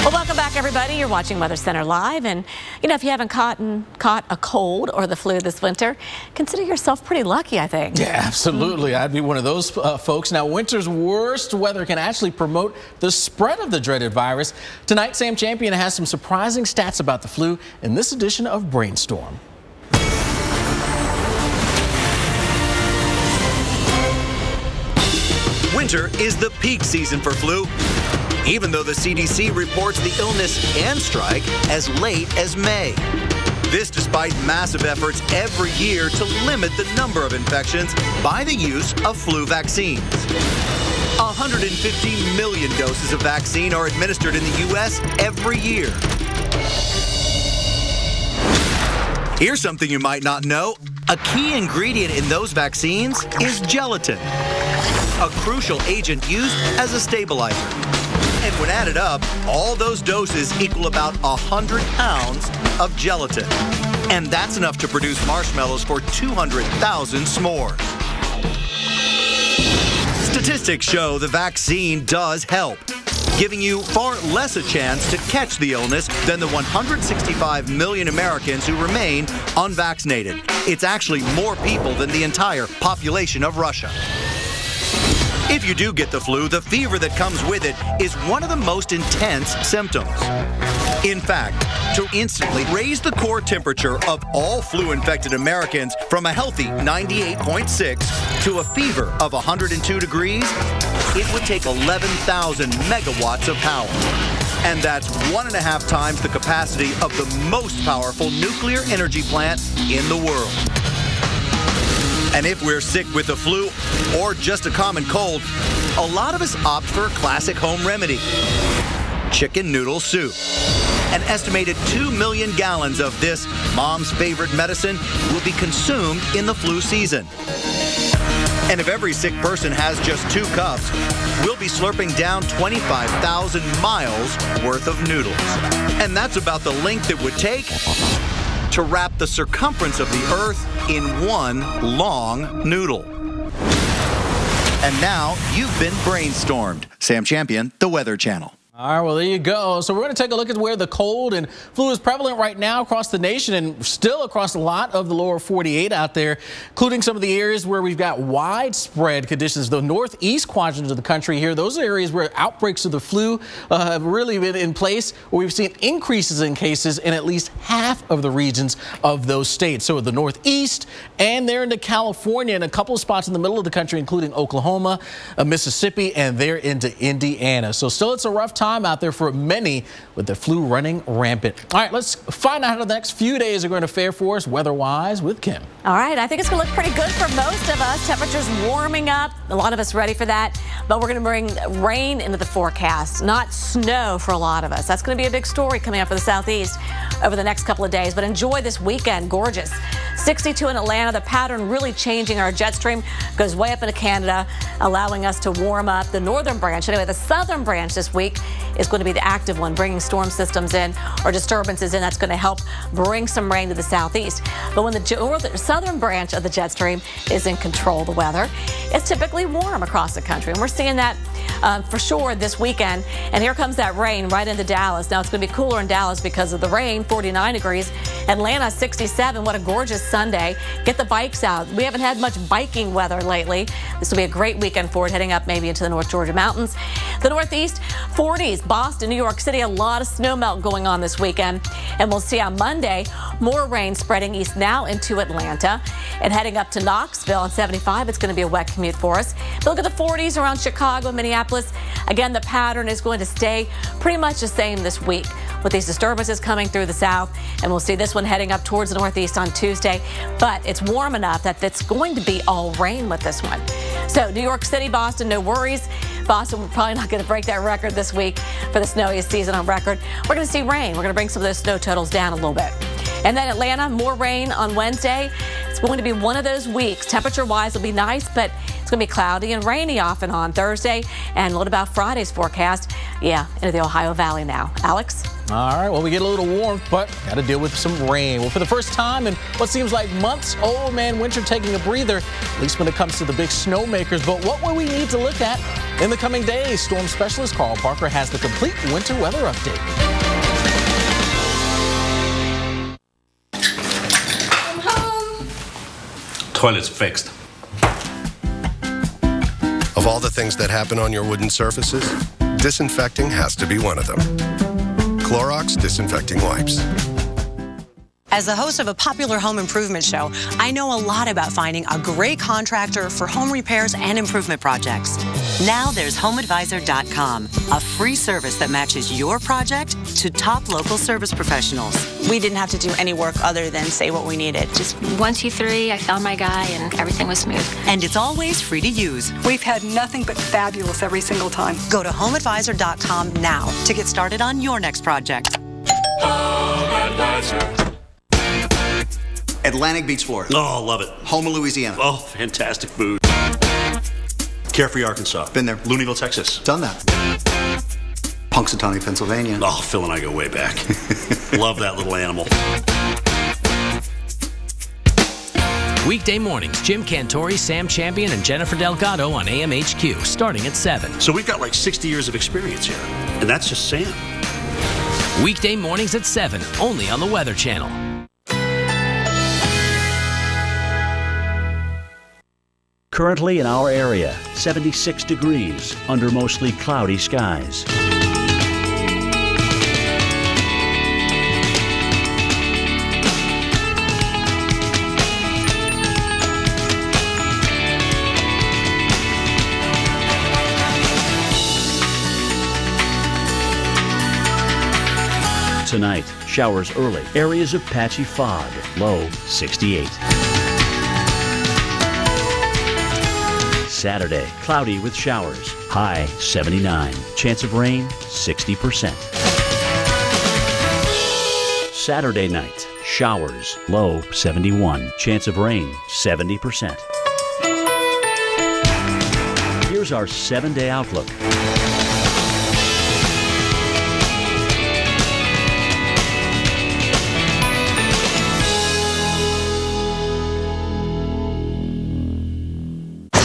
Well, welcome back, everybody. You're watching Weather Center Live. And, you know, if you haven't caught a cold or the flu this winter, consider yourself pretty lucky, I think. Yeah, absolutely. I'd be one of those folks. Now, winter's worst weather can actually promote the spread of the dreaded virus. Tonight, Sam Champion has some surprising stats about the flu in this edition of Brainstorm. Winter is the peak season for flu, even though the CDC reports the illness can strike as late as May. This despite massive efforts every year to limit the number of infections by the use of flu vaccines. 150 million doses of vaccine are administered in the U.S. every year. Here's something you might not know. A key ingredient in those vaccines is gelatin, a crucial agent used as a stabilizer. And when added up, all those doses equal about 100 pounds of gelatin. And that's enough to produce marshmallows for 200,000 s'mores. Statistics show the vaccine does help, giving you far less a chance to catch the illness than the 165 million Americans who remain unvaccinated. It's actually more people than the entire population of Russia. If you do get the flu, the fever that comes with it is one of the most intense symptoms. In fact, to instantly raise the core temperature of all flu-infected Americans from a healthy 98.6 to a fever of 102 degrees, it would take 11,000 megawatts of power. And that's 1.5 times the capacity of the most powerful nuclear energy plant in the world. And if we're sick with the flu or just a common cold, a lot of us opt for a classic home remedy: chicken noodle soup. An estimated 2 million gallons of this mom's favorite medicine will be consumed in the flu season. And if every sick person has just 2 cups, we'll be slurping down 25,000 miles worth of noodles. And that's about the length it would take to wrap the circumference of the Earth in one long noodle. And now you've been brainstormed. Sam Champion, The Weather Channel. All right, well, there you go. So we're going to take a look at where the cold and flu is prevalent right now across the nation and still across a lot of the lower 48 out there, including some of the areas where we've got widespread conditions. The northeast quadrant of the country here, those are areas where outbreaks of the flu have really been in place, where we've seen increases in cases in at least half of the regions of those states. So the northeast and there into California and a couple of spots in the middle of the country, including Oklahoma, Mississippi, and there into Indiana. So still it's a rough time out there for many with the flu running rampant. All right, let's find out how the next few days are going to fare for us weather-wise with Kim. All right, I think it's going to look pretty good for most of us. Temperatures warming up. A lot of us ready for that. But we're going to bring rain into the forecast, not snow for a lot of us. That's going to be a big story coming up for the southeast over the next couple of days. But enjoy this weekend. Gorgeous. 62 in Atlanta. The pattern really changing. Our jet stream goes way up into Canada, allowing us to warm up the northern branch. Anyway, the southern branch this week is going to be the active one, bringing storm systems in or disturbances in. That's going to help bring some rain to the southeast. But when the southern branch of the jet stream is in control of the weather, it's typically warm across the country. And we're seeing that for sure this weekend. And here comes that rain right into Dallas. Now it's going to be cooler in Dallas because of the rain, 49 degrees. Atlanta, 67. What a gorgeous Sunday. Get the bikes out. We haven't had much biking weather lately. This will be a great weekend for it, heading up maybe into the North Georgia mountains. The Northeast, 40s. Boston, New York City, a lot of snow melt going on this weekend. And we'll see on Monday, more rain spreading east now into Atlanta and heading up to Knoxville on 75. It's going to be a wet commute for us. But look at the 40s around Chicago, Minneapolis. Again, the pattern is going to stay pretty much the same this week with these disturbances coming through the south. And we'll see this one heading up towards the northeast on Tuesday. But it's warm enough that it's going to be all rain with this one. So New York City, Boston, no worries. Boston, we're probably not going to break that record this week for the snowiest season on record. We're going to see rain. We're going to bring some of those snow totals down a little bit. And then Atlanta, more rain on Wednesday. It's going to be one of those weeks. Temperature-wise, will be nice, but it's going to be cloudy and rainy off and on Thursday. And what about Friday's forecast? Yeah, into the Ohio Valley now. Alex? All right, well, we get a little warmth, but got to deal with some rain. Well, for the first time in what seems like months, old man winter taking a breather, at least when it comes to the big snowmakers. But what will we need to look at in the coming days? Storm specialist Carl Parker has the complete winter weather update. I'm home. Toilet's fixed. Of all the things that happen on your wooden surfaces, disinfecting has to be one of them. Clorox Disinfecting Wipes. As the host of a popular home improvement show, I know a lot about finding a great contractor for home repairs and improvement projects. Now there's HomeAdvisor.com, a free service that matches your project to top local service professionals. We didn't have to do any work other than say what we needed. Just 1, 2, 3, I found my guy, and everything was smooth. And it's always free to use. We've had nothing but fabulous every single time. Go to HomeAdvisor.com now to get started on your next project. Home Advisor. Atlantic Beach, Florida. Oh, love it. Houma, Louisiana. Oh, fantastic food. Carefree, Arkansas. Been there. Louisville, Texas. Done that. Punxsutawney, Pennsylvania. Oh, Phil and I go way back. Love that little animal. Weekday mornings, Jim Cantori, Sam Champion, and Jennifer Delgado on AMHQ, starting at 7. So we've got like 60 years of experience here, and that's just Sam. Weekday mornings at 7, only on the Weather Channel. Currently in our area, 76 degrees under mostly cloudy skies. Tonight, showers early, areas of patchy fog, low 68. Saturday, cloudy with showers, high 79. Chance of rain, 60%. Saturday night, showers, low 71. Chance of rain, 70%. Here's our 7-day outlook.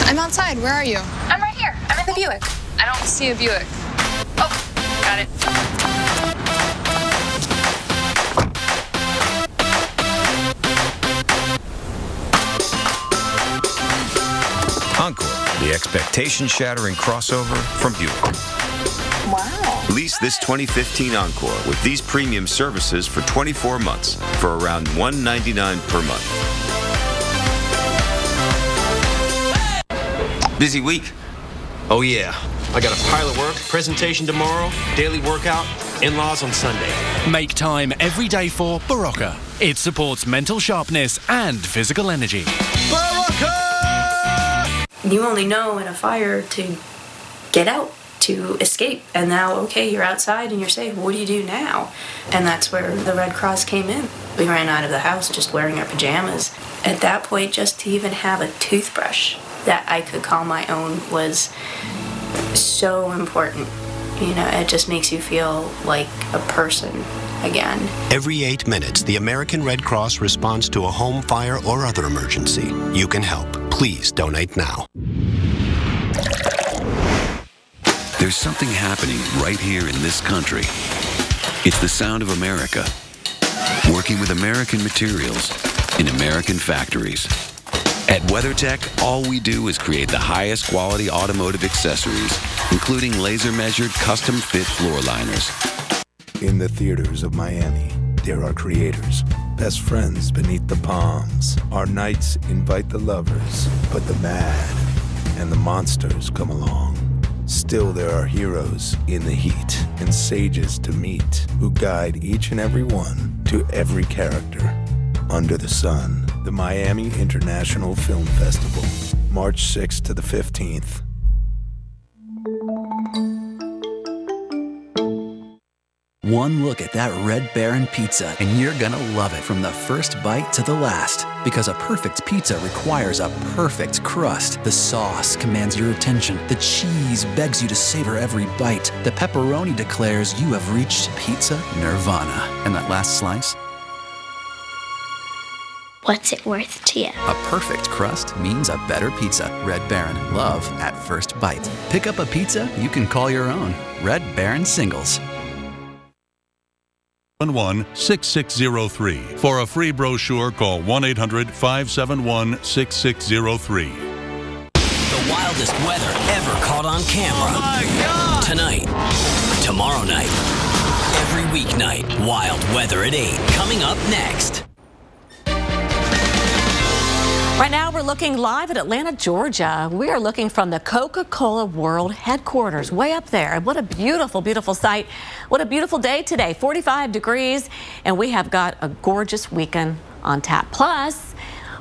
I'm outside. Where are you? I'm right here. I'm in the Buick. I don't see a Buick. Oh, got it. Encore, the expectation-shattering crossover from Buick. Wow. Lease this 2015 Encore with these premium services for 24 months for around $199 per month. Busy week? Oh yeah. I got a pile of work, presentation tomorrow, daily workout, in-laws on Sunday. Make time every day for Barocca. It supports mental sharpness and physical energy. Barocca! You only know in a fire to get out, to escape. And now, okay, you're outside and you're safe. What do you do now? And that's where the Red Cross came in. We ran out of the house just wearing our pajamas. At that point, just to even have a toothbrush that I could call my own was so important. You know, it just makes you feel like a person again. Every 8 minutes, the American Red Cross responds to a home fire or other emergency. You can help. Please donate now. There's something happening right here in this country. It's the sound of America. Working with American materials in American factories. At WeatherTech, all we do is create the highest quality automotive accessories, including laser-measured custom-fit floor liners. In the theaters of Miami, there are creators, best friends beneath the palms. Our nights invite the lovers, but the mad and the monsters come along. Still, there are heroes in the heat and sages to meet who guide each and every one to every character under the sun. The Miami International Film Festival, March 6th to the 15th. One look at that Red Baron pizza, and you're gonna love it from the first bite to the last. Because a perfect pizza requires a perfect crust. The sauce commands your attention. The cheese begs you to savor every bite. The pepperoni declares you have reached pizza nirvana. And that last slice? What's it worth to you? A perfect crust means a better pizza. Red Baron, love at first bite. Pick up a pizza you can call your own. Red Baron Singles. 6603. For a free brochure, call 1-800-571-6603. The wildest weather ever caught on camera. Oh my God! Tonight, tomorrow night, every weeknight, wild weather at 8. Coming up next. Right now, we're looking live at Atlanta, Georgia. We are looking from the Coca-Cola World headquarters, way up there. What a beautiful, beautiful sight. What a beautiful day today, 45 degrees, and we have got a gorgeous weekend on tap. Plus,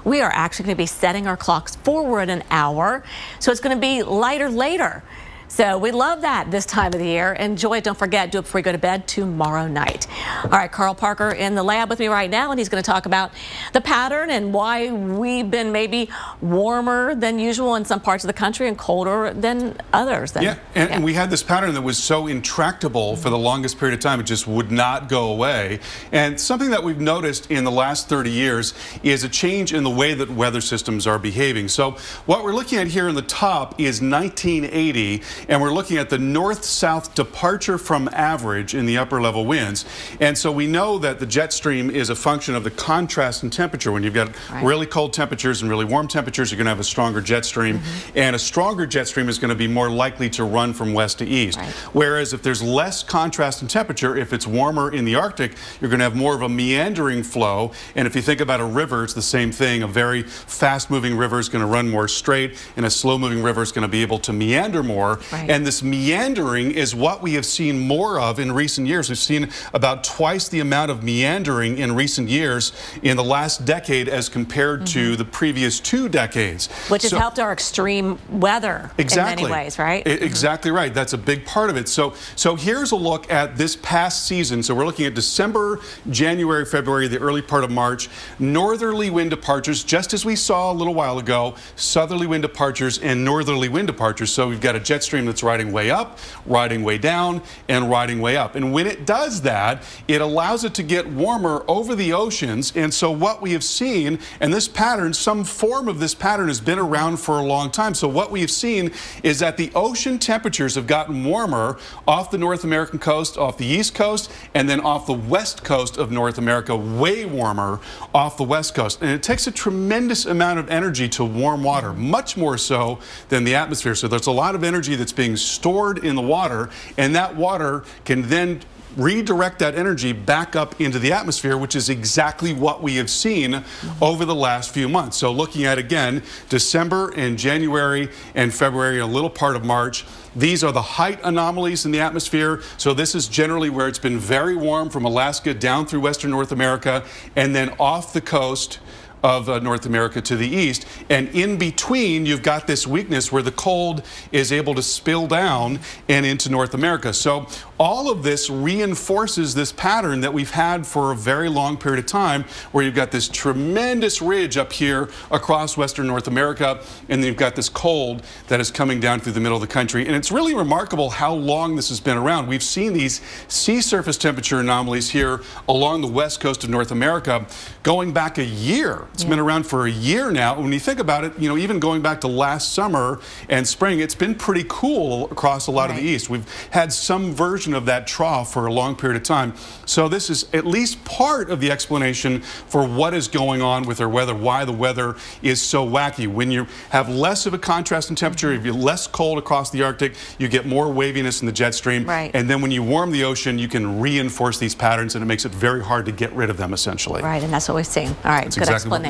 we are actually going to be setting our clocks forward an hour, so it's going to be lighter later. So we love that this time of the year. Enjoy it. Don't forget, do it before you go to bed tomorrow night. All right, Carl Parker in the lab with me right now, and he's going to talk about the pattern and why we've been maybe warmer than usual in some parts of the country and colder than others. And we had this pattern that was so intractable for the longest period of time. It just would not go away. And something that we've noticed in the last 30 years is a change in the way that weather systems are behaving. So what we're looking at here in the top is 1980. And we're looking at the north-south departure from average in the upper level winds. And so we know that the jet stream is a function of the contrast in temperature. When you've got really cold temperatures and really warm temperatures, you're going to have a stronger jet stream. And a stronger jet stream is going to be more likely to run from west to east. Whereas if there's less contrast in temperature, if it's warmer in the Arctic, you're going to have more of a meandering flow. And if you think about a river, it's the same thing. A very fast-moving river is going to run more straight, and a slow-moving river is going to be able to meander more. And this meandering is what we have seen more of in recent years. We've seen about twice the amount of meandering in recent years in the last decade as compared to the previous 2 decades. Which has helped our extreme weather in many ways, right? Exactly right. That's a big part of it. So here's a look at this past season. So we're looking at December, January, February, the early part of March. Northerly wind departures, just as we saw a little while ago, southerly wind departures and northerly wind departures. So we've got a jet stream that's riding way up, riding way down, and riding way up. And when it does that, it allows it to get warmer over the oceans. And so what we have seen, and this pattern, some form of this pattern has been around for a long time. So what we have seen is that the ocean temperatures have gotten warmer off the North American coast, off the east coast, and then off the west coast of North America, way warmer off the west coast. And it takes a tremendous amount of energy to warm water, much more so than the atmosphere. So there's a lot of energy that's being stored in the water, and that water can then redirect that energy back up into the atmosphere, which is exactly what we have seen over the last few months. So looking at, again, December and January and February, a little part of March, these are the height anomalies in the atmosphere. So this is generally where it's been very warm from Alaska down through western North America and then off the coast of North America to the east. And in between, you've got this weakness where the cold is able to spill down and into North America. So all of this reinforces this pattern that we've had for a very long period of time, where you've got this tremendous ridge up here across western North America, and then you've got this cold that is coming down through the middle of the country. And it's really remarkable how long this has been around. We've seen these sea surface temperature anomalies here along the west coast of North America going back a year. It's been around for a year now. When you think about it, even going back to last summer and spring, it's been pretty cool across a lot of the east. We've had some version of that trough for a long period of time. So this is at least part of the explanation for what is going on with our weather, why the weather is so wacky. When you have less of a contrast in temperature, if you're less cold across the Arctic, you get more waviness in the jet stream. And then when you warm the ocean, you can reinforce these patterns, and it makes it very hard to get rid of them, essentially. Right, and that's what we've seen. All right, good explanation.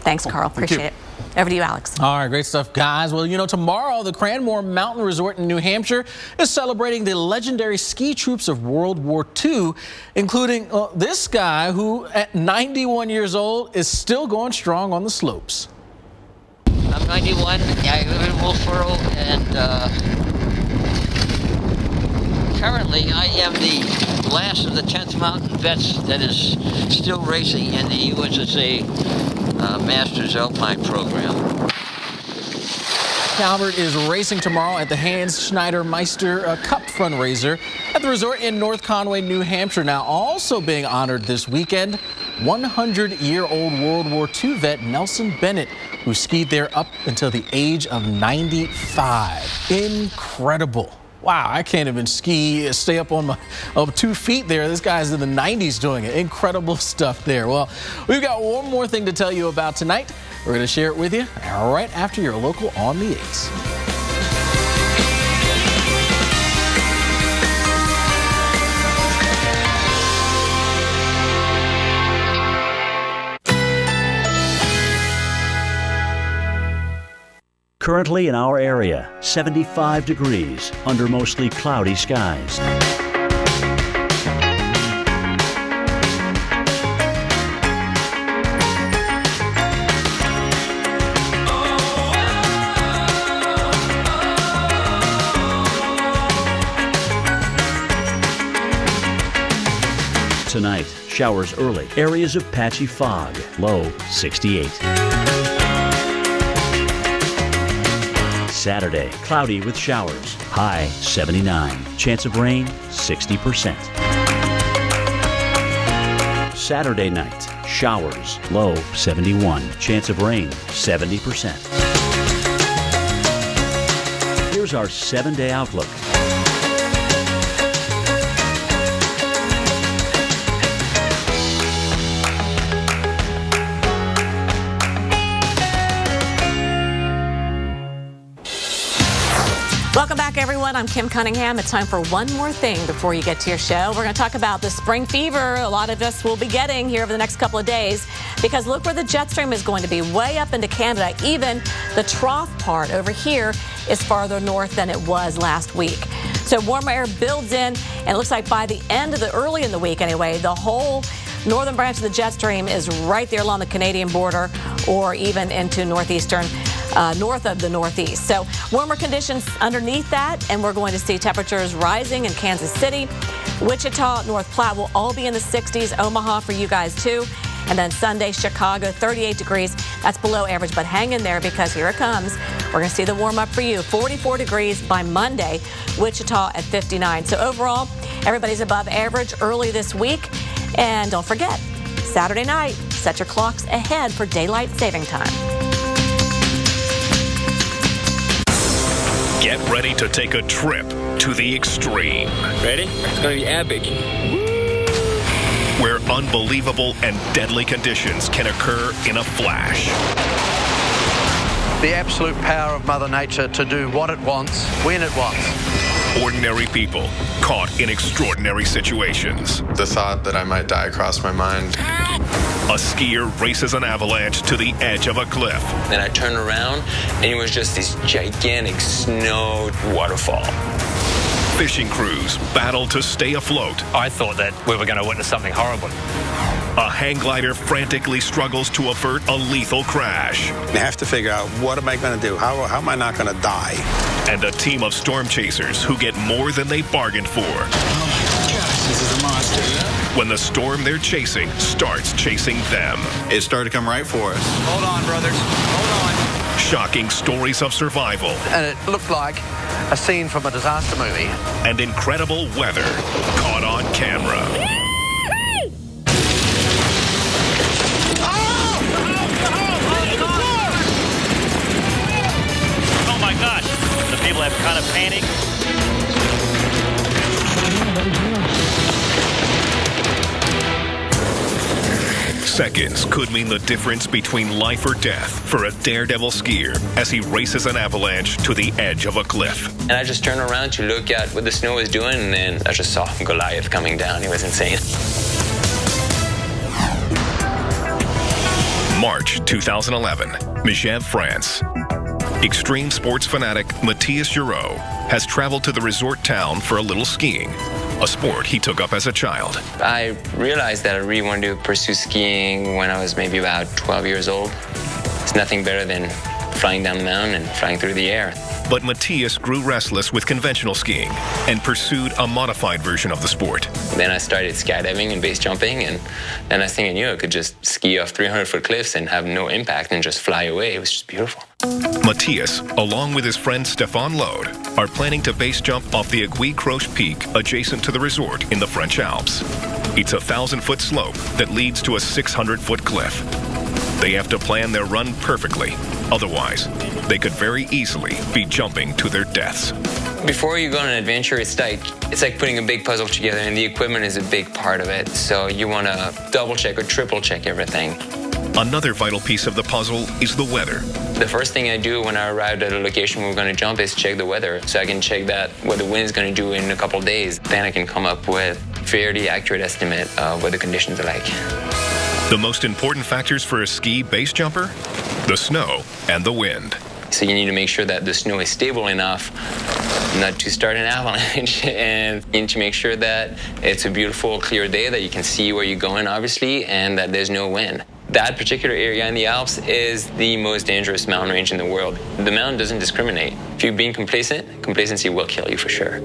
Thanks, Carl. Appreciate it. Over to you, Alex. All right, great stuff, guys. Well, tomorrow the Cranmore Mountain Resort in New Hampshire is celebrating the legendary ski troops of World War II, including this guy who, at 91 years old, is still going strong on the slopes. I'm 91. I live in Wolfboro, and currently I am the last of the 10th Mountain Vets that is still racing in the USSA Masters Alpine program. Calvert is racing tomorrow at the Hans Schneider Meister Cup fundraiser at the resort in North Conway, New Hampshire. Now, also being honored this weekend, 100-year-old World War II vet Nelson Bennett, who skied there up until the age of 95. Incredible. Wow, I can't even stay up on my 2 feet there. This guy's in the 90s doing it. Incredible stuff there. Well, we've got one more thing to tell you about tonight. We're going to share it with you right after your local On the 8s. Currently in our area, 75 degrees under mostly cloudy skies. Tonight, showers early, areas of patchy fog, low 68. Saturday, cloudy with showers, high 79. Chance of rain, 60%. Saturday night, showers, low 71. Chance of rain, 70%. Here's our 7-day outlook. Welcome back, everyone. I'm Kim Cunningham. It's time for one more thing before you get to your show. We're going to talk about the spring fever a lot of us will be getting here over the next couple of days, because look where the jet stream is going to be, way up into Canada. Even the trough part over here is farther north than it was last week. So warmer air builds in, and it looks like by the end of early in the week anyway, the whole northern branch of the jet stream is right there along the Canadian border, or even into northeastern north of the Northeast. So warmer conditions underneath that, and we're going to see temperatures rising in Kansas City, Wichita, North Platte will all be in the 60s. Omaha for you guys too. And then Sunday, Chicago, 38 degrees. That's below average, but hang in there because here it comes. We're going to see the warm up for you. 44 degrees by Monday, Wichita at 59. So overall, everybody's above average early this week. And don't forget, Saturday night, set your clocks ahead for daylight saving time. Get ready to take a trip to the extreme. Ready? It's going to be epic. Where unbelievable and deadly conditions can occur in a flash. The absolute power of Mother Nature to do what it wants, when it wants. Ordinary people caught in extraordinary situations. The thought that I might die crossed my mind. A skier races an avalanche to the edge of a cliff. Then I turned around, and it was just this gigantic snow waterfall. Fishing crews battle to stay afloat. I thought that we were going to witness something horrible. A hang glider frantically struggles to avert a lethal crash. I have to figure out, what am I going to do? How am I not going to die? And a team of storm chasers who get more than they bargained for. Oh my gosh, this is a monster. When the storm they're chasing starts chasing them. It started to come right for us. Hold on, brothers. Hold on. Shocking stories of survival. And it looked like a scene from a disaster movie. And incredible weather caught on camera. Oh my gosh, the people have kind of panicked. Seconds could mean the difference between life or death for a daredevil skier as he races an avalanche to the edge of a cliff. And I just turned around to look at what the snow was doing, and then I just saw Goliath coming down. It was insane. March 2011, Megève, France. Extreme sports fanatic Matthias Giroux has traveled to the resort town for a little skiing, a sport he took up as a child. I realized that I really wanted to pursue skiing when I was maybe about 12 years old. It's nothing better than flying down the mountain and flying through the air. But Matthias grew restless with conventional skiing and pursued a modified version of the sport. Then I started skydiving and base jumping, and then next thing I knew, I could just ski off 300-foot cliffs and have no impact and just fly away. It was just beautiful. Matthias, along with his friend Stefan Lode, are planning to base jump off the Aiguille Croche Peak adjacent to the resort in the French Alps. It's a 1,000-foot slope that leads to a 600-foot cliff. They have to plan their run perfectly. Otherwise, they could very easily be jumping to their deaths. Before you go on an adventure, it's like putting a big puzzle together, and the equipment is a big part of it. So you want to double check or triple check everything. Another vital piece of the puzzle is the weather. The first thing I do when I arrive at a location where we're going to jump is check the weather, so I can check that what the wind is going to do in a couple of days. Then I can come up with a fairly accurate estimate of what the conditions are like. The most important factors for a ski base jumper? The snow and the wind. So you need to make sure that the snow is stable enough not to start an avalanche, and you need to make sure that it's a beautiful, clear day, that you can see where you're going, obviously, and that there's no wind. That particular area in the Alps is the most dangerous mountain range in the world. The mountain doesn't discriminate. If you're being complacent, complacency will kill you for sure.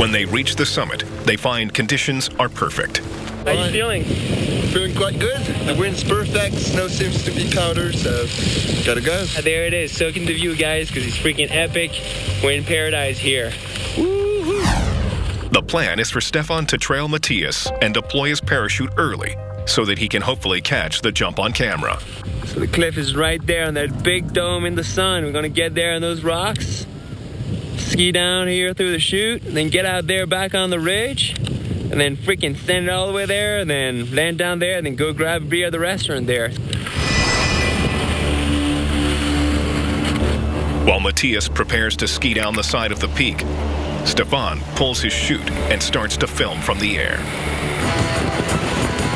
When they reach the summit, they find conditions are perfect. How are you feeling? Feeling quite good. The wind's perfect, snow seems to be powder, so gotta go. There it is, soaking the view, guys, because it's freaking epic. We're in paradise here. Woo-hoo. The plan is for Stefan to trail Matthias and deploy his parachute early so that he can hopefully catch the jump on camera. So the cliff is right there on that big dome in the sun. We're gonna get there on those rocks, ski down here through the chute, and then get out there back on the ridge, and then freaking send it all the way there, and then land down there, and then go grab a beer at the restaurant there. While Matthias prepares to ski down the side of the peak, Stefan pulls his chute and starts to film from the air.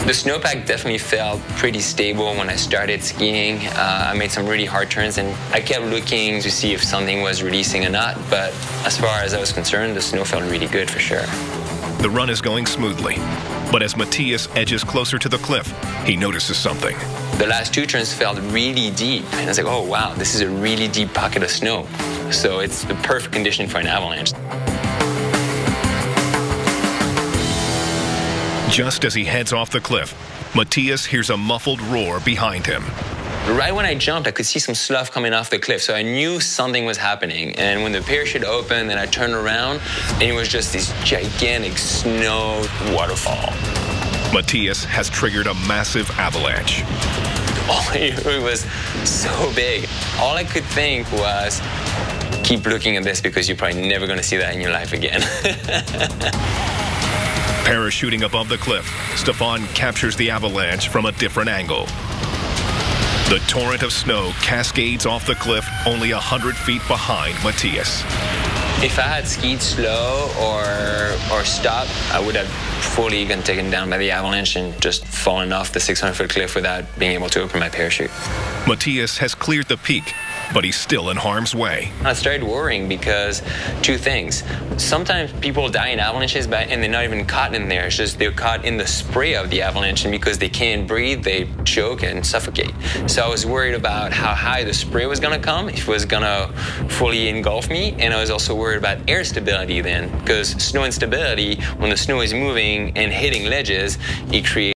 The snowpack definitely felt pretty stable when I started skiing. I made some really hard turns, and I kept looking to see if something was releasing or not, but as far as I was concerned, the snow felt really good for sure. The run is going smoothly, but as Matthias edges closer to the cliff, he notices something. The last two turns felt really deep, and I was like, oh wow, this is a really deep pocket of snow. So it's the perfect condition for an avalanche. Just as he heads off the cliff, Matthias hears a muffled roar behind him. Right when I jumped, I could see some slough coming off the cliff, so I knew something was happening. And when the parachute opened, then I turned around, and it was just this gigantic snow waterfall. Matthias has triggered a massive avalanche. Oh, it was so big. All I could think was, keep looking at this because you're probably never going to see that in your life again. Parachuting above the cliff, Stefan captures the avalanche from a different angle. The torrent of snow cascades off the cliff only 100 feet behind Matthias. If I had skied slow or stopped, I would have fully been taken down by the avalanche and just fallen off the 600-foot cliff without being able to open my parachute. Matthias has cleared the peak, but he's still in harm's way. I started worrying because two things. Sometimes people die in avalanches and they're not even caught in there. It's just they're caught in the spray of the avalanche, and because they can't breathe, they choke and suffocate. So I was worried about how high the spray was gonna come, if it was gonna fully engulf me, and I was also worried about air stability then, because snow instability, when the snow is moving and hitting ledges, it creates